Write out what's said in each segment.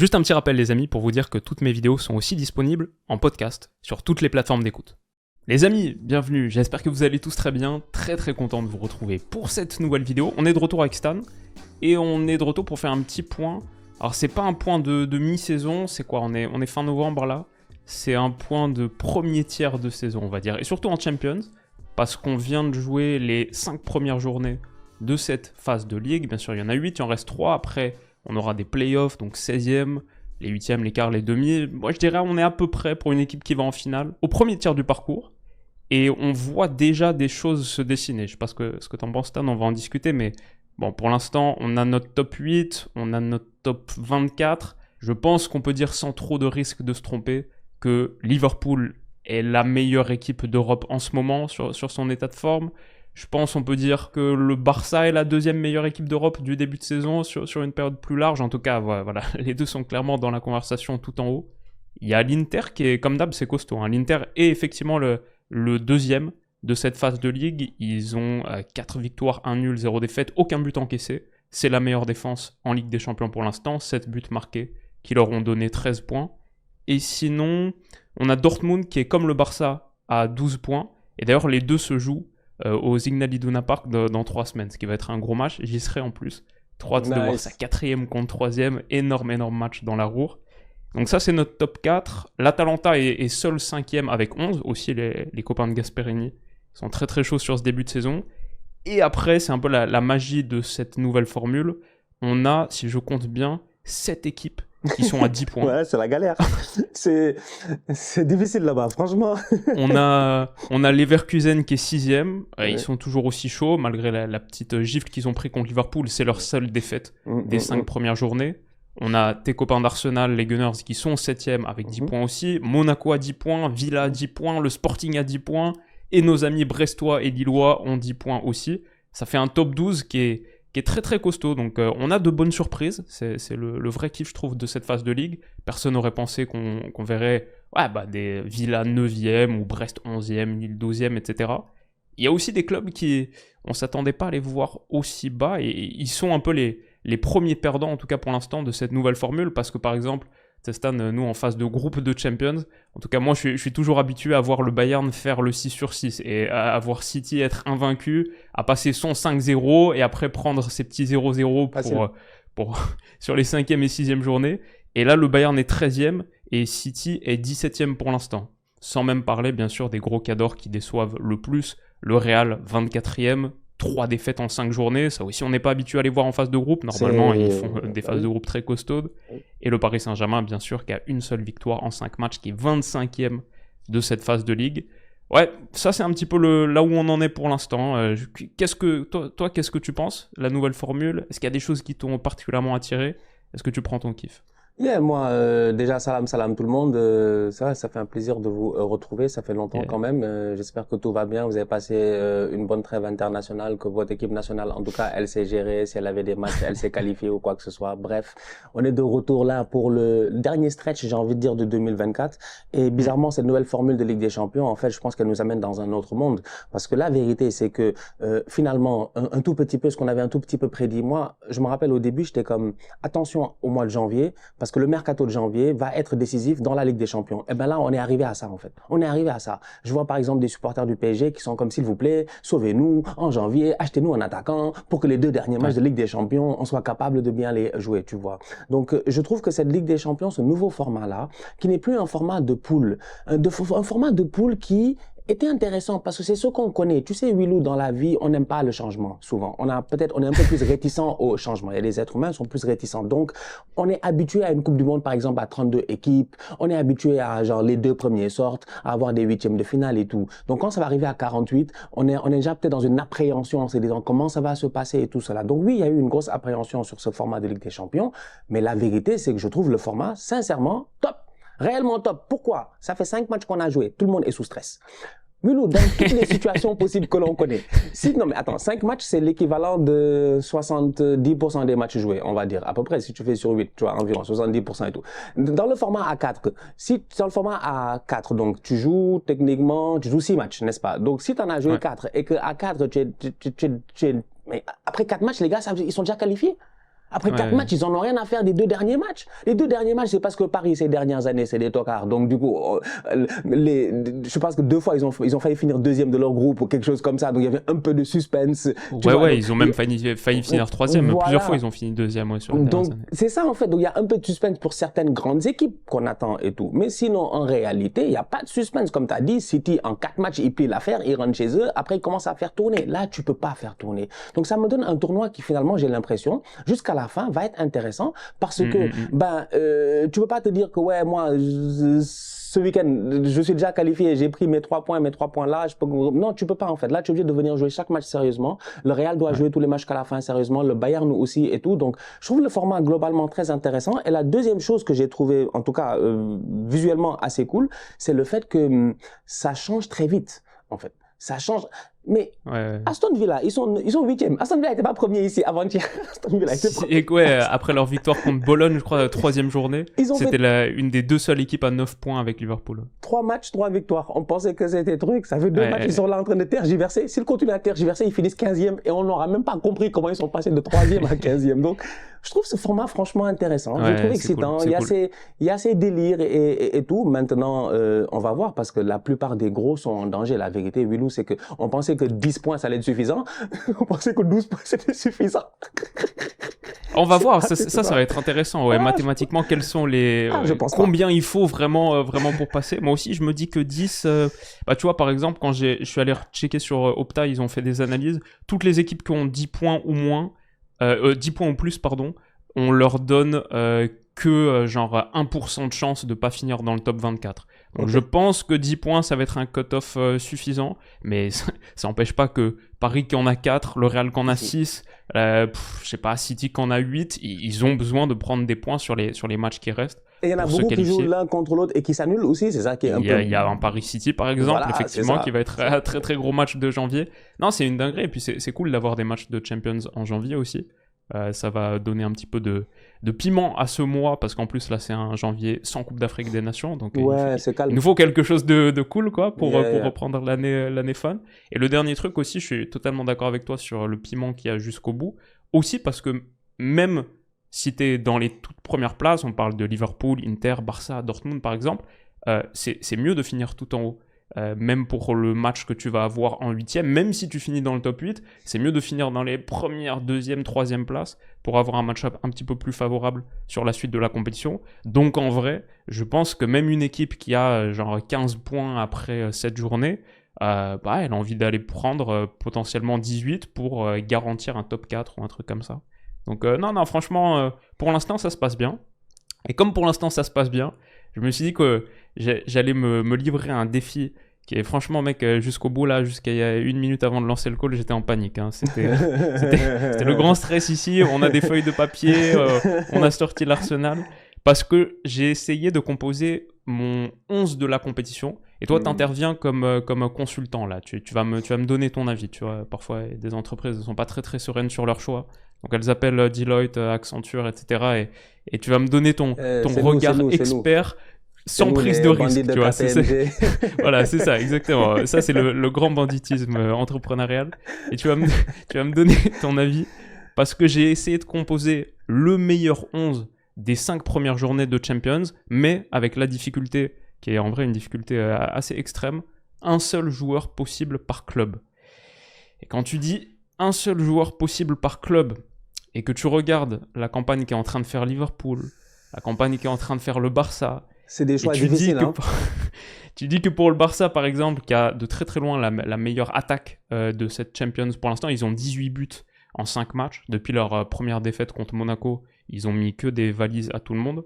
Juste un petit rappel les amis pour vous dire que toutes mes vidéos sont aussi disponibles en podcast sur toutes les plateformes d'écoute. Les amis, bienvenue, j'espère que vous allez tous très bien, très content de vous retrouver pour cette nouvelle vidéo. On est de retour avec Stan et on est de retour pour faire un petit point. Alors c'est pas un point de mi-saison, c'est quoi, on est fin novembre là. C'est un point de premier tiers de saison on va dire, et surtout en Champions, parce qu'on vient de jouer les 5 premières journées de cette phase de ligue. Bien sûr il y en a 8, il en reste 3, après on aura des playoffs, donc 16e, les 8e, les quarts, les demi. Moi je dirais on est à peu près pour une équipe qui va en finale, au premier tiers du parcours, et on voit déjà des choses se dessiner. Je sais pas ce que t'en penses Stan, on va en discuter, mais bon pour l'instant on a notre top 8, on a notre top 24, je pense qu'on peut dire sans trop de risque de se tromper, que Liverpool est la meilleure équipe d'Europe en ce moment sur son état de forme. Je pense on peut dire que le Barça est la deuxième meilleure équipe d'Europe du début de saison sur une période plus large. En tout cas, voilà, les deux sont clairement dans la conversation tout en haut. Il y a l'Inter qui est, comme d'hab, c'est costaud. Hein. L'Inter est effectivement le deuxième de cette phase de ligue. Ils ont 4 victoires, 1 nul, 0 défaite, aucun but encaissé. C'est la meilleure défense en Ligue des Champions pour l'instant. 7 buts marqués qui leur ont donné 13 points. Et sinon, on a Dortmund qui est comme le Barça à 12 points. Et d'ailleurs, les deux se jouent au Signal Iduna Park dans 3 semaines, ce qui va être un gros match. J'y serai en plus. Trop hâte de voir sa 4e contre 3e. Énorme match dans la Ruhr. Donc ça, c'est notre top 4. L'Atalanta est seul 5e avec 11. Aussi, les copains de Gasperini sont très chauds sur ce début de saison. Et après, c'est un peu la magie de cette nouvelle formule. On a, si je compte bien, 7 équipes qui sont à 10 points. Ouais, c'est la galère. c'est difficile là-bas, franchement. on a Leverkusen qui est 6e. Ils sont toujours aussi chauds, malgré la petite gifle qu'ils ont pris contre Liverpool. C'est leur seule défaite des 5 premières journées. On a tes copains d'Arsenal, les Gunners, qui sont 7e avec 10 points aussi. Monaco à 10 points, Villa à 10 points, le Sporting à 10 points. Et nos amis brestois et lillois ont 10 points aussi. Ça fait un top 12 qui est très costaud, donc on a de bonnes surprises, c'est le vrai kiff je trouve de cette phase de ligue. Personne n'aurait pensé qu'on verrait des Villa 9e ou Brest 11e, Lille 12e, etc. Il y a aussi des clubs qui, on s'attendait pas à les voir aussi bas, et ils sont un peu les premiers perdants en tout cas pour l'instant de cette nouvelle formule, parce que par exemple, Stan, nous en phase de groupe de Champions, en tout cas moi je suis toujours habitué à voir le Bayern faire le 6 sur 6 et à voir City être invaincu, à passer son 5-0 et après prendre ses petits 0-0 pour sur les 5e et 6e journées. Et là le Bayern est 13e et City est 17e pour l'instant. Sans même parler bien sûr des gros cadors qui déçoivent le plus. Le Real 24e, 3 défaites en 5 journées, ça aussi on n'est pas habitué à les voir en phase de groupe, normalement ils font des phases de groupe très costaudes. Et le Paris Saint-Germain bien sûr qui a une seule victoire en 5 matchs, qui est 25e de cette phase de ligue. Ouais, ça c'est un petit peu là où on en est pour l'instant. Qu'est-ce que tu penses, la nouvelle formule? Est-ce qu'il y a des choses qui t'ont particulièrement attiré? Est-ce que tu prends ton kiff? Yeah, moi, déjà, salam tout le monde. C'est vrai, ça fait un plaisir de vous retrouver. Ça fait longtemps quand même. J'espère que tout va bien. Vous avez passé une bonne trêve internationale, que votre équipe nationale, en tout cas, elle s'est gérée. Si elle avait des matchs, elle s'est qualifiée ou quoi que ce soit. Bref, on est de retour là pour le dernier stretch, j'ai envie de dire, de 2024. Et bizarrement, cette nouvelle formule de Ligue des Champions, en fait, je pense qu'elle nous amène dans un autre monde. Parce que la vérité, c'est que finalement, un tout petit peu, ce qu'on avait un tout petit peu prédit. Moi, je me rappelle au début, j'étais comme, attention au mois de janvier, parce que le mercato de janvier va être décisif dans la Ligue des Champions. Et ben là, on est arrivé à ça, en fait. On est arrivé à ça. Je vois par exemple des supporters du PSG qui sont comme, s'il vous plaît, sauvez-nous en janvier, achetez-nous un attaquant pour que les 2 derniers matchs de Ligue des Champions, on soit capable de bien les jouer, tu vois. Donc, je trouve que cette Ligue des Champions, ce nouveau format-là, qui n'est plus un format de poule, un format de poule qui était intéressant parce que c'est ce qu'on connaît. Tu sais, Willou, dans la vie, on n'aime pas le changement, souvent. On est un peu plus réticent au changement. Et les êtres humains sont plus réticents. Donc, on est habitué à une Coupe du Monde, par exemple, à 32 équipes. On est habitué à, genre, les 2 premiers sortent, à avoir des 8e de finale et tout. Donc, quand ça va arriver à 48, on est déjà peut-être dans une appréhension en se disant comment ça va se passer et tout cela. Donc, oui, il y a eu une grosse appréhension sur ce format de Ligue des Champions. Mais la vérité, c'est que je trouve le format, sincèrement, top. Réellement top. Pourquoi? Ça fait 5 matchs qu'on a joué. Tout le monde est sous stress. Mulou, dans toutes les situations possibles que l'on connaît. Non, mais attends, 5 matchs, c'est l'équivalent de 70% des matchs joués, on va dire. À peu près, si tu fais sur 8, tu vois, environ 70% et tout. Dans le format A4, dans le format A4, donc, tu joues 6 matchs, n'est-ce pas? Donc, si tu en as joué 4 et que A4, mais après 4 matchs, les gars, ils sont déjà qualifiés. Après 4 matchs, ils en ont rien à faire des 2 derniers matchs. Les 2 derniers matchs, c'est parce que Paris, ces dernières années, c'est des tocards. Donc, du coup, je pense que 2 fois, ils ont failli finir 2e de leur groupe ou quelque chose comme ça. Donc, il y avait un peu de suspense. Ils ont même failli finir 3e. Voilà. Plusieurs fois, ils ont fini 2e sur les dernières années. C'est ça, en fait. Donc, il y a un peu de suspense pour certaines grandes équipes qu'on attend et tout. Mais sinon, en réalité, il n'y a pas de suspense. Comme tu as dit, City, en 4 matchs, ils plient l'affaire, ils rentrent chez eux. Après, ils commencent à faire tourner. Là, tu peux pas faire tourner. Donc, ça me donne un tournoi qui, finalement, j'ai l'impression, jusqu'à la fin, va être intéressant parce que, tu peux pas te dire que, ouais, moi, ce week-end, je suis déjà qualifié, j'ai pris mes 3 points là, non, tu peux pas, en fait. Là, tu es obligé de venir jouer chaque match sérieusement. Le Real doit jouer tous les matchs qu'à la fin sérieusement. Le Bayern aussi et tout. Donc, je trouve le format globalement très intéressant. Et la deuxième chose que j'ai trouvé, en tout cas, visuellement assez cool, c'est le fait que ça change très vite, en fait. Ça change. Mais Aston Villa, ils sont 8e. Aston Villa n'était pas premier ici avant-hier. Aston Villa était premier. Après leur victoire contre Bologne, je crois, la 3e journée, c'était une des 2 seules équipes à 9 points avec Liverpool. 3 matchs, 3 victoires. On pensait que c'était truc. Ça fait 2 matchs, ils sont là en train de tergiverser. S'ils continuent à tergiverser, ils finissent 15e et on n'aura même pas compris comment ils sont passés de 3e à 15e. Donc, je trouve ce format franchement intéressant. Je trouve excitant. Cool, il y a ces délires et tout. Maintenant, on va voir parce que la plupart des gros sont en danger. La vérité, Willou, c'est que on pensait que 10 points, ça allait être suffisant. On pensait que 12 points, c'était suffisant. On va voir. Ça va être intéressant. Ouais. Mathématiquement, quels sont les... combien il faut vraiment pour passer. Moi aussi, je me dis que 10... tu vois, par exemple, quand je suis allé checker sur Opta, ils ont fait des analyses. Toutes les équipes qui ont 10 points ou moins... 10 points ou plus, pardon, on leur donne que genre 1% de chance de pas finir dans le top 24. Donc je pense que 10 points, ça va être un cut-off suffisant, mais ça n'empêche pas que Paris qui en a 4, le Real qui en a 6, je sais pas, City qui en a 8, ils ont besoin de prendre des points sur les matchs qui restent. Et il y en a beaucoup qui jouent l'un contre l'autre et qui s'annulent aussi, c'est ça qui est un peu... Il y a un Paris City, par exemple, effectivement, qui va être un très très gros match de janvier. Non, c'est une dinguerie, et puis c'est cool d'avoir des matchs de Champions en janvier aussi. Ça va donner un petit peu de piment à ce mois, parce qu'en plus, là, c'est un janvier sans Coupe d'Afrique des Nations, donc il nous faut quelque chose de cool, quoi, pour reprendre l'année fun. Et le dernier truc aussi, je suis totalement d'accord avec toi sur le piment qu'il y a jusqu'au bout, aussi parce que même... Si tu es dans les toutes premières places, on parle de Liverpool, Inter, Barça, Dortmund par exemple, c'est mieux de finir tout en haut. Même pour le match que tu vas avoir en 8e, même si tu finis dans le top 8, c'est mieux de finir dans les premières, 2e, 3e places pour avoir un match-up un petit peu plus favorable sur la suite de la compétition. Donc en vrai, je pense que même une équipe qui a genre 15 points après 7 journées, elle a envie d'aller prendre potentiellement 18 pour garantir un top 4 ou un truc comme ça. Donc non, franchement, pour l'instant, ça se passe bien. Et comme pour l'instant, ça se passe bien, je me suis dit que j'allais me livrer à un défi qui est franchement, mec, jusqu'au bout, là, jusqu'à 1 minute avant de lancer le call, j'étais en panique. Hein. C'était le grand stress ici. On a des feuilles de papier, on a sorti l'arsenal. Parce que j'ai essayé de composer mon 11 de la compétition. Et toi, tu interviens comme consultant, là. Tu vas me donner ton avis. Tu vois, parfois, des entreprises ne sont pas très, très sereines sur leur choix. Donc, elles appellent Deloitte, Accenture, etc. Et tu vas me donner ton regard expert sans prise de risque. Tu vois, voilà, c'est ça, exactement. Ça, c'est le grand banditisme entrepreneurial. Et tu vas me donner ton avis parce que j'ai essayé de composer le meilleur 11 des 5 premières journées de Champions, mais avec la difficulté, qui est en vrai une difficulté assez extrême, un seul joueur possible par club. Et quand tu dis un seul joueur possible par club, et que tu regardes la campagne qui est en train de faire Liverpool, la campagne qui est en train de faire le Barça... C'est des choix difficiles, hein. Tu dis que pour le Barça, par exemple, qui a de très très loin la meilleure attaque de cette Champions, pour l'instant, ils ont 18 buts en 5 matchs. Depuis leur première défaite contre Monaco, ils ont mis que des valises à tout le monde.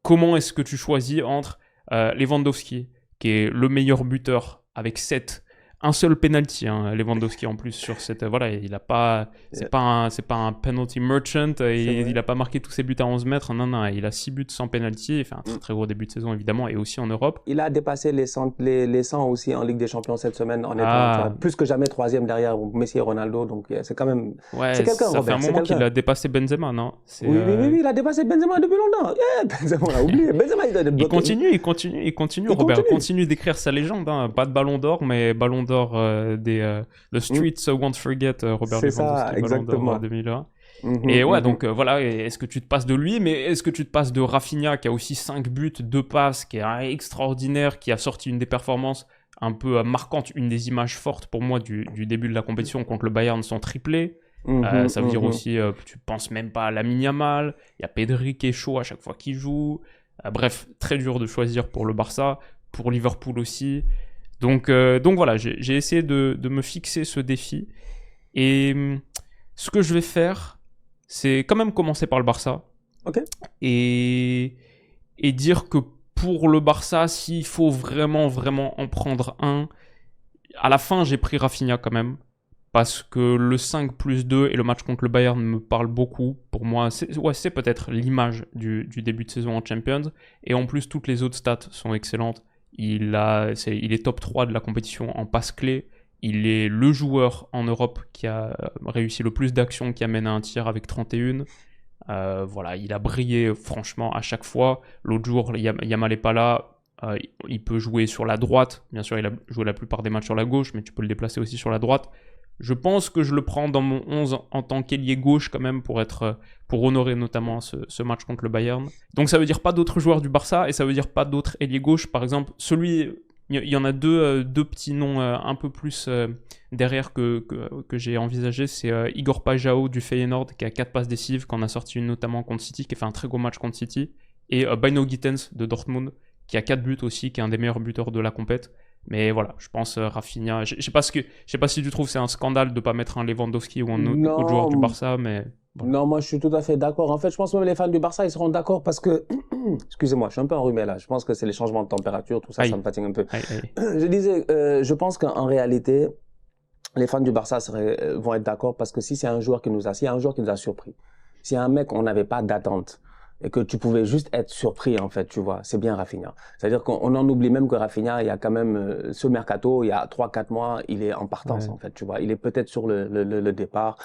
Comment est-ce que tu choisis entre Lewandowski, qui est le meilleur buteur avec 7, un seul penalty, hein, Lewandowski en plus sur cette... Voilà, il a pas... C'est pas un penalty merchant, il a pas marqué tous ses buts à 11 mètres, non, il a 6 buts sans penalty, il fait un très très gros début de saison évidemment, et aussi en Europe. Il a dépassé les 100 aussi en Ligue des Champions cette semaine, en étant plus que jamais 3e derrière Messi et Ronaldo, donc c'est quand même... Ouais, c'est quelqu'un, ça fait un moment qu'il a dépassé Benzema, non? Oui, il a dépassé Benzema depuis longtemps. Benzema, on a oublié. Benzema, il continue, Robert, continue d'écrire sa légende, hein. Pas de ballon d'or, mais ballon d'or The Streets Won't Forget, Robert c'est Lewandowski, ça, exactement. Ballon d'or 2001. Et ouais, donc voilà, est-ce que tu te passes de lui, mais est-ce que tu te passes de Rafinha qui a aussi 5 buts, 2 passes, qui est extraordinaire, qui a sorti une des performances un peu marquantes, une des images fortes pour moi du début de la compétition contre le Bayern, son triplé. Ça veut dire aussi, tu penses même pas à Lamine Yamal, il y a Pedri qui est chaud à chaque fois qu'il joue. Bref, très dur de choisir pour le Barça, pour Liverpool aussi. Donc voilà, j'ai essayé de me fixer ce défi. Et ce que je vais faire, c'est quand même commencer par le Barça. Ok. Et dire que pour le Barça, s'il faut vraiment en prendre un, à la fin, j'ai pris Rafinha quand même. Parce que le 5+2 et le match contre le Bayern me parlent beaucoup. Pour moi, c'est peut-être l'image du début de saison en Champions. Et en plus, toutes les autres stats sont excellentes. Il est top 3 de la compétition en passes clés. Il est le joueur en Europe qui a réussi le plus d'actions, qui amène à un tir avec 31. Voilà, il a brillé franchement à chaque fois. L'autre jour, Yamal n'est pas là. Il peut jouer sur la droite. Bien sûr, il a joué la plupart des matchs sur la gauche, mais tu peux le déplacer aussi sur la droite. Je pense que je le prends dans mon 11 en tant qu'ailier gauche quand même pour honorer notamment ce match contre le Bayern. Donc ça veut dire pas d'autres joueurs du Barça et ça veut dire pas d'autres ailiers gauche. Par exemple, il y en a deux petits noms un peu plus derrière que j'ai envisagé. C'est Igor Pajao du Feyenoord qui a 4 passes décisives, qu'on a sorti une notamment contre City, qui a fait un très gros match contre City. Et Bino Gittens de Dortmund qui a 4 buts aussi, qui est un des meilleurs buteurs de la compète. Mais voilà, je pense Rafinha. Je sais pas si tu trouves que c'est un scandale de ne pas mettre un Lewandowski ou un autre joueur du Barça, mais voilà. Non, moi je suis tout à fait d'accord. En fait, je pense que même les fans du Barça, ils seront d'accord parce que, excusez-moi, je suis un peu enrhumé là. Je pense que c'est les changements de température, tout ça, ça me fatigue un peu. Je disais, je pense qu'en réalité, les fans du Barça vont être d'accord parce que s'il y a un joueur qui nous a surpris, s'il y a un mec, on n'avait pas d'attente, et que tu pouvais juste être surpris, en fait, tu vois. C'est bien Rafinha. C'est-à-dire qu'on en oublie même que Rafinha, il y a quand même ce mercato, il y a 3-4 mois, il est en partance, en fait, tu vois. Il est peut-être sur le départ.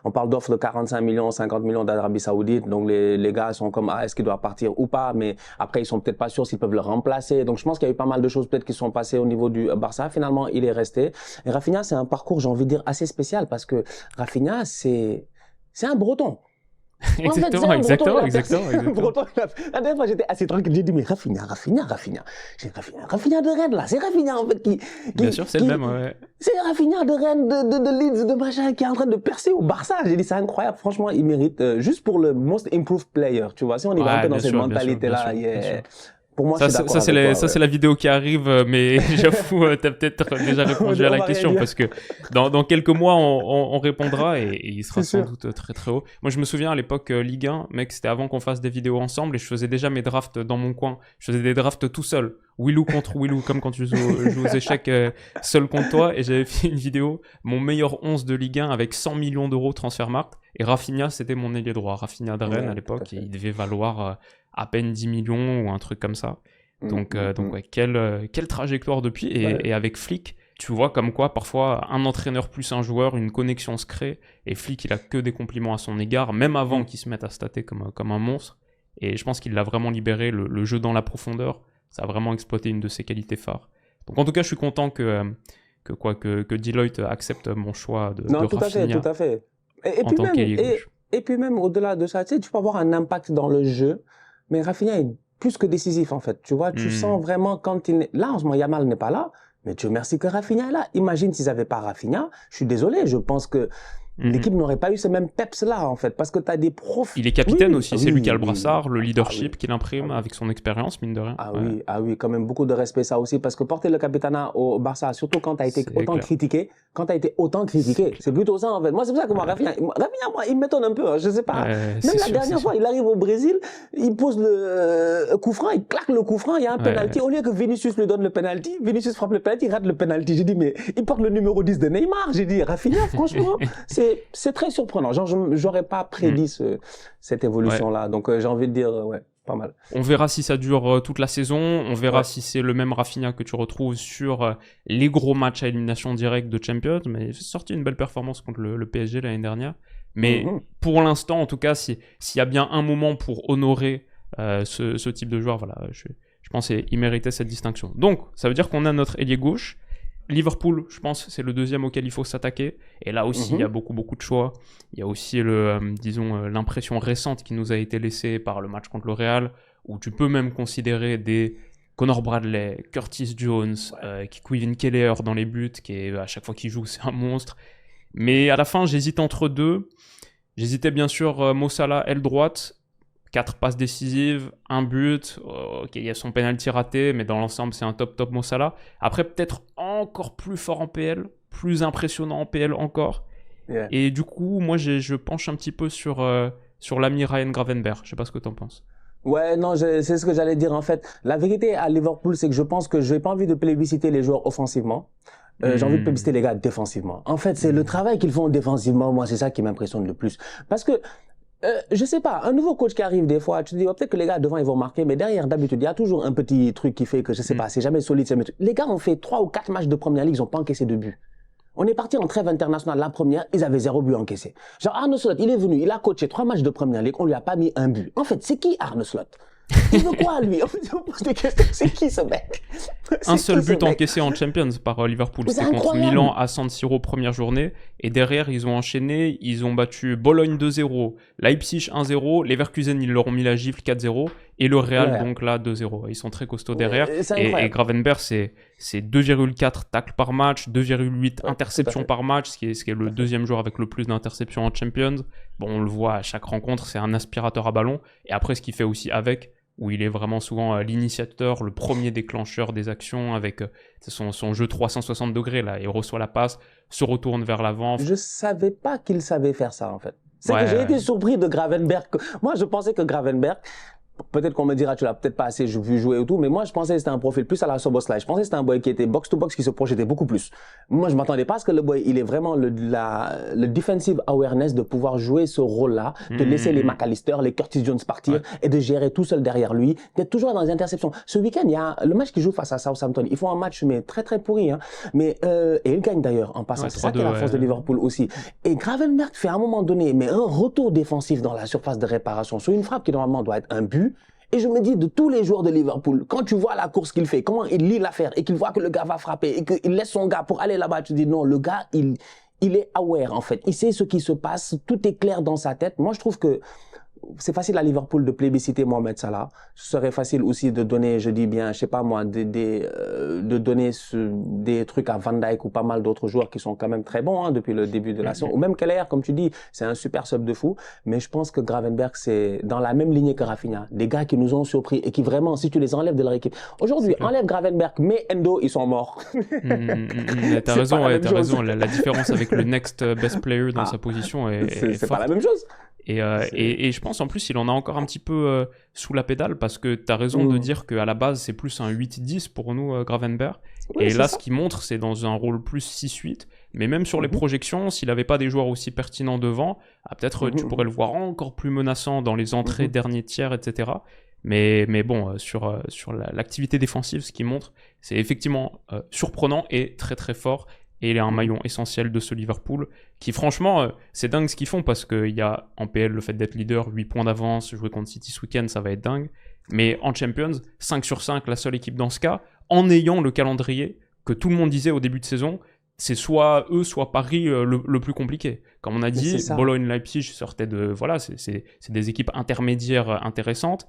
On parle d'offres de 45 millions, 50 millions d'Arabie Saoudite. Donc, les gars sont comme, est-ce qu'il doit partir ou pas? Mais après, ils sont peut-être pas sûrs s'ils peuvent le remplacer. Donc, je pense qu'il y a eu pas mal de choses peut-être qui sont passées au niveau du Barça. Finalement, il est resté. Et Rafinha, c'est un parcours, j'ai envie de dire, assez spécial parce que Rafinha, c'est un Breton. Exactement. Breton, la dernière fois, j'étais assez tranquille. J'ai dit, mais Rafinha. J'ai Rafinha de Rennes, là. C'est Rafinha, en fait, Bien sûr, c'est le même, ouais. C'est Rafinha de Rennes, de Leeds, de machin, qui est en train de percer au Barça. J'ai dit, c'est incroyable. Franchement, il mérite, juste pour le most improved player, tu vois. Si on y va un peu dans cette mentalité-là, pour moi, ça c'est la vidéo qui arrive, mais j'avoue, t'as peut-être déjà répondu à la question parce que dans quelques mois, on répondra et il sera sans doute très très haut. Moi, je me souviens à l'époque Ligue 1, mec, c'était avant qu'on fasse des vidéos ensemble et je faisais déjà mes drafts dans mon coin. Je faisais des drafts tout seul, Willou contre Willou, comme quand tu joues aux échecs seul contre toi. Et j'avais fait une vidéo, mon meilleur 11 de Ligue 1 avec 100 millions d'euros Transfermarkt. Et Rafinha, c'était mon ailier droit. Rafinha de Rennes à l'époque, et il devait valoir à peine 10 millions ou un truc comme ça. Donc ouais, quelle trajectoire depuis. Et avec Flick, tu vois comme quoi parfois un entraîneur plus un joueur, une connexion se crée. Et Flick, il a que des compliments à son égard, même avant qu'il se mette à stater comme un monstre. Et je pense qu'il l'a vraiment libéré, le jeu dans la profondeur. Ça a vraiment exploité une de ses qualités phares. Donc en tout cas, je suis content que Deloitte accepte mon choix de Rafinha. Tout à fait. Et puis même au-delà de ça, tu sais, tu peux avoir un impact dans le jeu, mais Rafinha est plus que décisif en fait. Tu vois, tu sens vraiment quand il est là, en ce moment, Yamal n'est pas là, mais Dieu merci que Rafinha est là. Imagine s'ils n'avaient pas Rafinha, je suis désolé, je pense que l'équipe n'aurait pas eu ce même peps-là, en fait, parce que tu as des profs... Il est capitaine aussi, c'est lui qui a le brassard, le leadership qu'il imprime avec son expérience, mine de rien. Oui, quand même beaucoup de respect, ça aussi, parce que porter le capitanat au Barça, surtout quand tu as été autant critiqué, c'est plutôt ça, en fait. Moi, c'est pour ça que moi, Rafinha, moi, il m'étonne un peu, hein, je sais pas. Même la dernière fois, il arrive au Brésil, il pose le coup franc, il claque le coup franc, il y a un penalty. Au lieu que Vinicius lui donne le penalty, Vinicius frappe le penalty, il rate le penalty. J'ai dit, mais il porte le numéro 10 de Neymar. J'ai dit, Rafinha, franchement, c'est très surprenant. Genre, j'aurais pas prédit cette évolution-là. Donc, j'ai envie de dire, pas mal. On verra si ça dure toute la saison. On verra si c'est le même Rafinha que tu retrouves sur les gros matchs à élimination directe de Champions. Mais j'ai sorti une belle performance contre le PSG l'année dernière. Mais pour l'instant, en tout cas, s'il y a bien un moment pour honorer ce type de joueur, voilà, je pense qu'il méritait cette distinction. Donc, ça veut dire qu'on a notre ailier gauche. Liverpool, je pense, c'est le deuxième auquel il faut s'attaquer. Et là aussi, il y a beaucoup de choix. Il y a aussi, l'impression récente qui nous a été laissée par le match contre le Real, où tu peux même considérer des Connor Bradley, Curtis Jones, Kevin Keller dans les buts, qui est, à chaque fois qu'il joue, c'est un monstre. Mais à la fin, j'hésite entre deux. J'hésitais bien sûr Mo Salah, aile droite. 4 passes décisives, 1 but, ok, il y a son penalty raté, mais dans l'ensemble, c'est un top Mo Salah. Après, peut-être encore plus fort en PL, plus impressionnant en PL encore. Yeah. Et du coup, moi, je penche un petit peu sur l'ami Ryan Gravenberch. Je sais pas ce que tu en penses. Ouais, non, c'est ce que j'allais dire en fait. La vérité à Liverpool, c'est que je pense que je n'ai pas envie de plébisciter les joueurs offensivement. J'ai envie de plébisciter les gars défensivement. En fait, c'est le travail qu'ils font défensivement, moi, c'est ça qui m'impressionne le plus. Parce que je sais pas, un nouveau coach qui arrive des fois, tu te dis, peut-être que les gars devant ils vont marquer, mais derrière, d'habitude, il y a toujours un petit truc qui fait que, je sais pas, c'est jamais solide. Les gars ont fait 3 ou 4 matchs de première ligue, ils ont pas encaissé de but. On est parti en trêve internationale, la première, ils avaient 0 but encaissé. Genre, Arne Slot, il est venu, il a coaché 3 matchs de première ligue, on lui a pas mis un but. En fait, c'est qui Arne Slot? Il veut quoi, lui? En fait, on pose des questions. C'est qui ce mec? Un seul but encaissé en Champions par Liverpool. C'était contre Milan à San Siro, première journée. Et derrière, ils ont enchaîné. Ils ont battu Bologne 2-0, Leipzig 1-0, Leverkusen, ils leur ont mis la gifle 4-0. Et le Real, donc là, 2-0. Ils sont très costauds derrière. Et Gravenberch, c'est 2,4 tacles par match, 2,8 interceptions par match, ce qui est le deuxième joueur avec le plus d'interceptions en Champions. Bon, on le voit à chaque rencontre, c'est un aspirateur à ballon. Et après, ce qu'il fait aussi avec, où il est vraiment souvent l'initiateur, le premier déclencheur des actions avec son jeu 360 degrés. Là. Il reçoit la passe, se retourne vers l'avant. Je savais pas qu'il savait faire ça, en fait. C'est que j'ai été surpris de Gravenberch. Moi, je pensais que Gravenberch, peut-être qu'on me dira, tu l'as peut-être pas assez vu jouer et tout, mais moi, je pensais que c'était un profil plus à la Szoboszlai. Je pensais que c'était un boy qui était box-to-box, qui se projetait beaucoup plus. Moi, je m'attendais pas à ce que le boy, il est vraiment le defensive awareness de pouvoir jouer ce rôle-là, de laisser les McAllister, les Curtis Jones partir et de gérer tout seul derrière lui, d'être toujours dans les interceptions. Ce week-end, il y a le match qu'il joue face à Southampton. Ils font un match, mais très, très pourri, hein. Mais, et ils gagnent d'ailleurs en passant. C'est ça qui est la force de Liverpool aussi. Et Gravenberch fait à un moment donné, mais un retour défensif dans la surface de réparation sur une frappe qui normalement doit être un but. Et je me dis, de tous les joueurs de Liverpool, quand tu vois la course qu'il fait, comment il lit l'affaire et qu'il voit que le gars va frapper et qu'il laisse son gars pour aller là-bas, tu te dis non, le gars, il est aware en fait. Il sait ce qui se passe, tout est clair dans sa tête. Moi, je trouve que c'est facile à Liverpool de plébisciter Mohamed Salah. Ce serait facile aussi de donner, je dis bien, je sais pas moi, de donner des trucs à Van Dijk ou pas mal d'autres joueurs qui sont quand même très bons, hein, depuis le début de la saison. Ou même Keller, comme tu dis, c'est un super sub de fou. Mais je pense que Gravenberch, c'est dans la même lignée que Rafinha. Des gars qui nous ont surpris et qui vraiment, si tu les enlèves de leur équipe. Aujourd'hui, enlève Gravenberch, mais Endo, ils sont morts. T'as raison, ouais, t'as raison. La différence avec le next best player dans sa position est c'est pas la même chose. Et je pense en plus il en a encore un petit peu sous la pédale parce que tu as raison de dire qu'à la base c'est plus un 8-10 pour nous Gravenberch. Oui, et là ce qu'il montre c'est dans un rôle plus 6-8. Mais même sur les projections, s'il n'avait pas des joueurs aussi pertinents devant, peut-être tu pourrais le voir encore plus menaçant dans les entrées, derniers tiers, etc. Mais bon, sur l'activité défensive, ce qu'il montre, c'est effectivement surprenant et très très fort. Et il est un maillon essentiel de ce Liverpool qui, franchement, c'est dingue ce qu'ils font parce qu'il y a en PL le fait d'être leader, 8 points d'avance, jouer contre City ce week-end, ça va être dingue. Mais en Champions, 5 sur 5, la seule équipe dans ce cas, en ayant le calendrier que tout le monde disait au début de saison, c'est soit eux, soit Paris le plus compliqué. Comme on a dit, Bologne-Leipzig sortait de... Voilà, c'est des équipes intermédiaires intéressantes.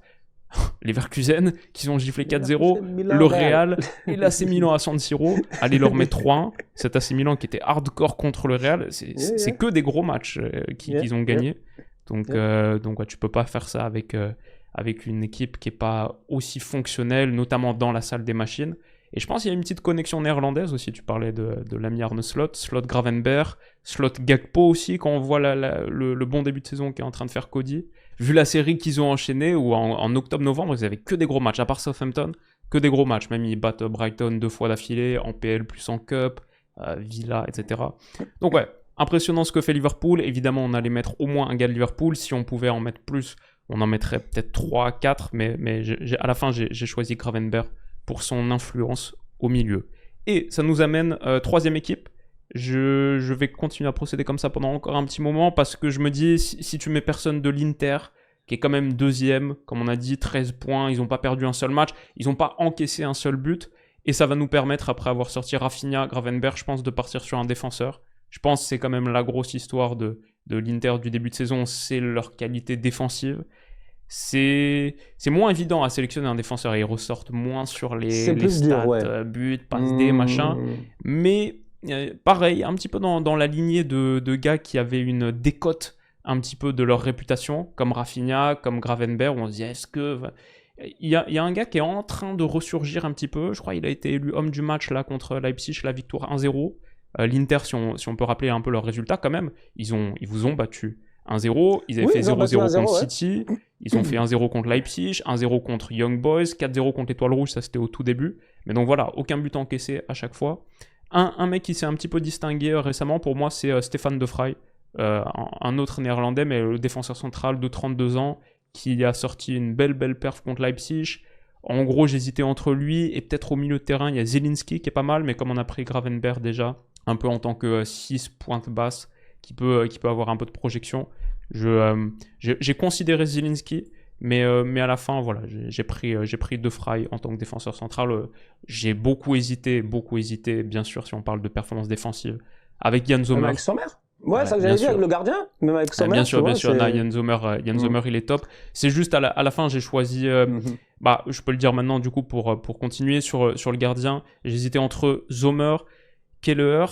Leverkusen qui ont giflé 4-0, le Real et l'AC Milan à San Siro, allez leur mettre 3-1. Cet AC Milan qui était hardcore contre le Real, c'est que des gros matchs qu'ils ont gagnés. Donc ouais, tu peux pas faire ça avec une équipe qui est pas aussi fonctionnelle, notamment dans la salle des machines. Et je pense qu'il y a une petite connexion néerlandaise aussi. Tu parlais de l'ami Arne Slot, Slot Gravenberch, Slot Gakpo aussi, quand on voit le bon début de saison qu'est en train de faire Cody. Vu la série qu'ils ont enchaînée, où en octobre-novembre, ils avaient que des gros matchs, à part Southampton, que des gros matchs. Même ils battent Brighton 2 fois d'affilée, en PL plus en Cup, Villa, etc. Donc ouais, impressionnant ce que fait Liverpool. Évidemment, on allait mettre au moins un gars de Liverpool. Si on pouvait en mettre plus, on en mettrait peut-être 3, 4. Mais à la fin, j'ai choisi Gravenberch pour son influence au milieu. Et ça nous amène troisième équipe. Je vais continuer à procéder comme ça pendant encore un petit moment parce que je me dis, si tu mets personne de l'Inter, qui est quand même deuxième, comme on a dit, 13 points, ils n'ont pas perdu un seul match, ils n'ont pas encaissé un seul but, Et ça va nous permettre, après avoir sorti Rafinha, Gravenberch, je pense, de partir sur un défenseur. Je pense que c'est quand même la grosse histoire de l'Inter du début de saison, c'est leur qualité défensive. C'est moins évident à sélectionner un défenseur, ils ressortent moins sur les stats, dur, buts, passes D, machin. Mais pareil, un petit peu dans la lignée de gars qui avaient une décote un petit peu de leur réputation, comme Rafinha, comme Gravenberch, où on se dit est-ce que... Il y a un gars qui est en train de ressurgir un petit peu, je crois qu'il a été élu homme du match là contre Leipzig, la victoire 1-0. L'Inter, si on peut rappeler un peu leurs résultats quand même, ils vous ont battu 1-0, ils avaient fait 0-0 contre City, ils ont fait 1-0 contre Leipzig, 1-0 contre Young Boys, 4-0 contre l'Étoile Rouge, ça c'était au tout début. Mais donc voilà, aucun but encaissé à chaque fois. Un mec qui s'est un petit peu distingué récemment, pour moi, c'est Stéphane De Vrij, un autre néerlandais, mais le défenseur central de 32 ans, qui a sorti une belle perf contre Leipzig. En gros, j'hésitais entre lui et peut-être au milieu de terrain, il y a Zielinski qui est pas mal, mais comme on a pris Gravenberch déjà, un peu en tant que 6 pointe basse, qui peut avoir un peu de projection. J'ai considéré Zielinski, mais à la fin, voilà, j'ai pris De Vrij en tant que défenseur central. J'ai beaucoup hésité, bien sûr, si on parle de performance défensive, avec Yann Sommer. Avec Sommer. Ouais, ça que j'allais dire, avec le gardien, même avec Sommer. Bien sûr, Yann Sommer, il est top. C'est juste à la fin, j'ai choisi... je peux le dire maintenant, du coup, pour continuer sur le gardien. J'hésitais entre Sommer, Keller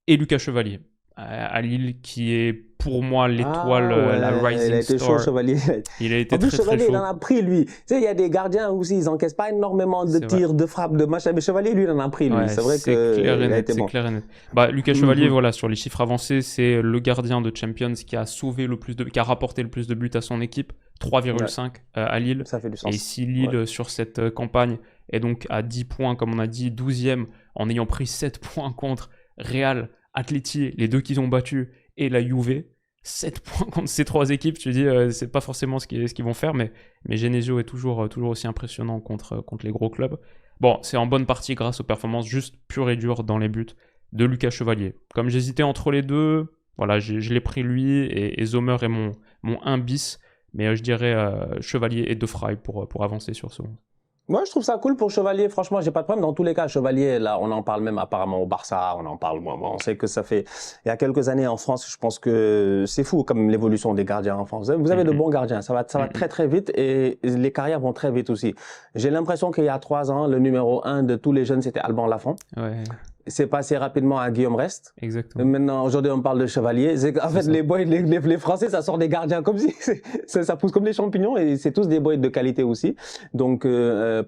et Lucas Chevalier. À Lille, qui est pour moi l'étoile, la rising il a été star. Chaud, Chevalier. Il a été en plus, très Chevalier, très chaud. il en a pris, lui. Tu sais, il y a des gardiens aussi, ils encaissent pas énormément de tirs, de frappes, de machin. Mais Chevalier, lui, il en a pris, lui. C'est vrai qu'il a été bon. C'est clair et net. Lucas Chevalier, voilà, sur les chiffres avancés, c'est le gardien de Champions qui a qui a rapporté le plus de buts à son équipe, 3,5 à Lille. Ça fait du sens. Et si Lille, sur cette campagne, est donc à 10 points, comme on a dit, 12e, en ayant pris 7 points contre Real, Atleti, les deux qu'ils ont battus, et la Juve, 7 points contre ces trois équipes, tu dis, c'est pas forcément ce qu'ils vont faire, mais Genesio est toujours aussi impressionnant contre les gros clubs. Bon, c'est en bonne partie grâce aux performances juste pures et dures dans les buts de Lucas Chevalier. Comme j'hésitais entre les deux, voilà, je l'ai pris lui, et Sommer est mon 1 bis, mais je dirais Chevalier et De Vrij pour avancer sur ce monde. Moi, je trouve ça cool pour Chevalier. Franchement, j'ai pas de problème. Dans tous les cas, Chevalier, là, on en parle même apparemment au Barça. On en parle. On sait que ça fait, il y a quelques années en France, je pense que c'est fou comme l'évolution des gardiens en France. Vous avez de bons gardiens. Ça va très, très vite et les carrières vont très vite aussi. J'ai l'impression qu'il y a 3 ans, le numéro 1 de tous les jeunes, c'était Alban Lafont. Ouais. C'est passé rapidement à Guillaume Rest. Exactement. Maintenant, aujourd'hui, on parle de Chevalier. En fait, les Français, ça sort des gardiens comme si, ça pousse comme des champignons et c'est tous des boys de qualité aussi. Donc,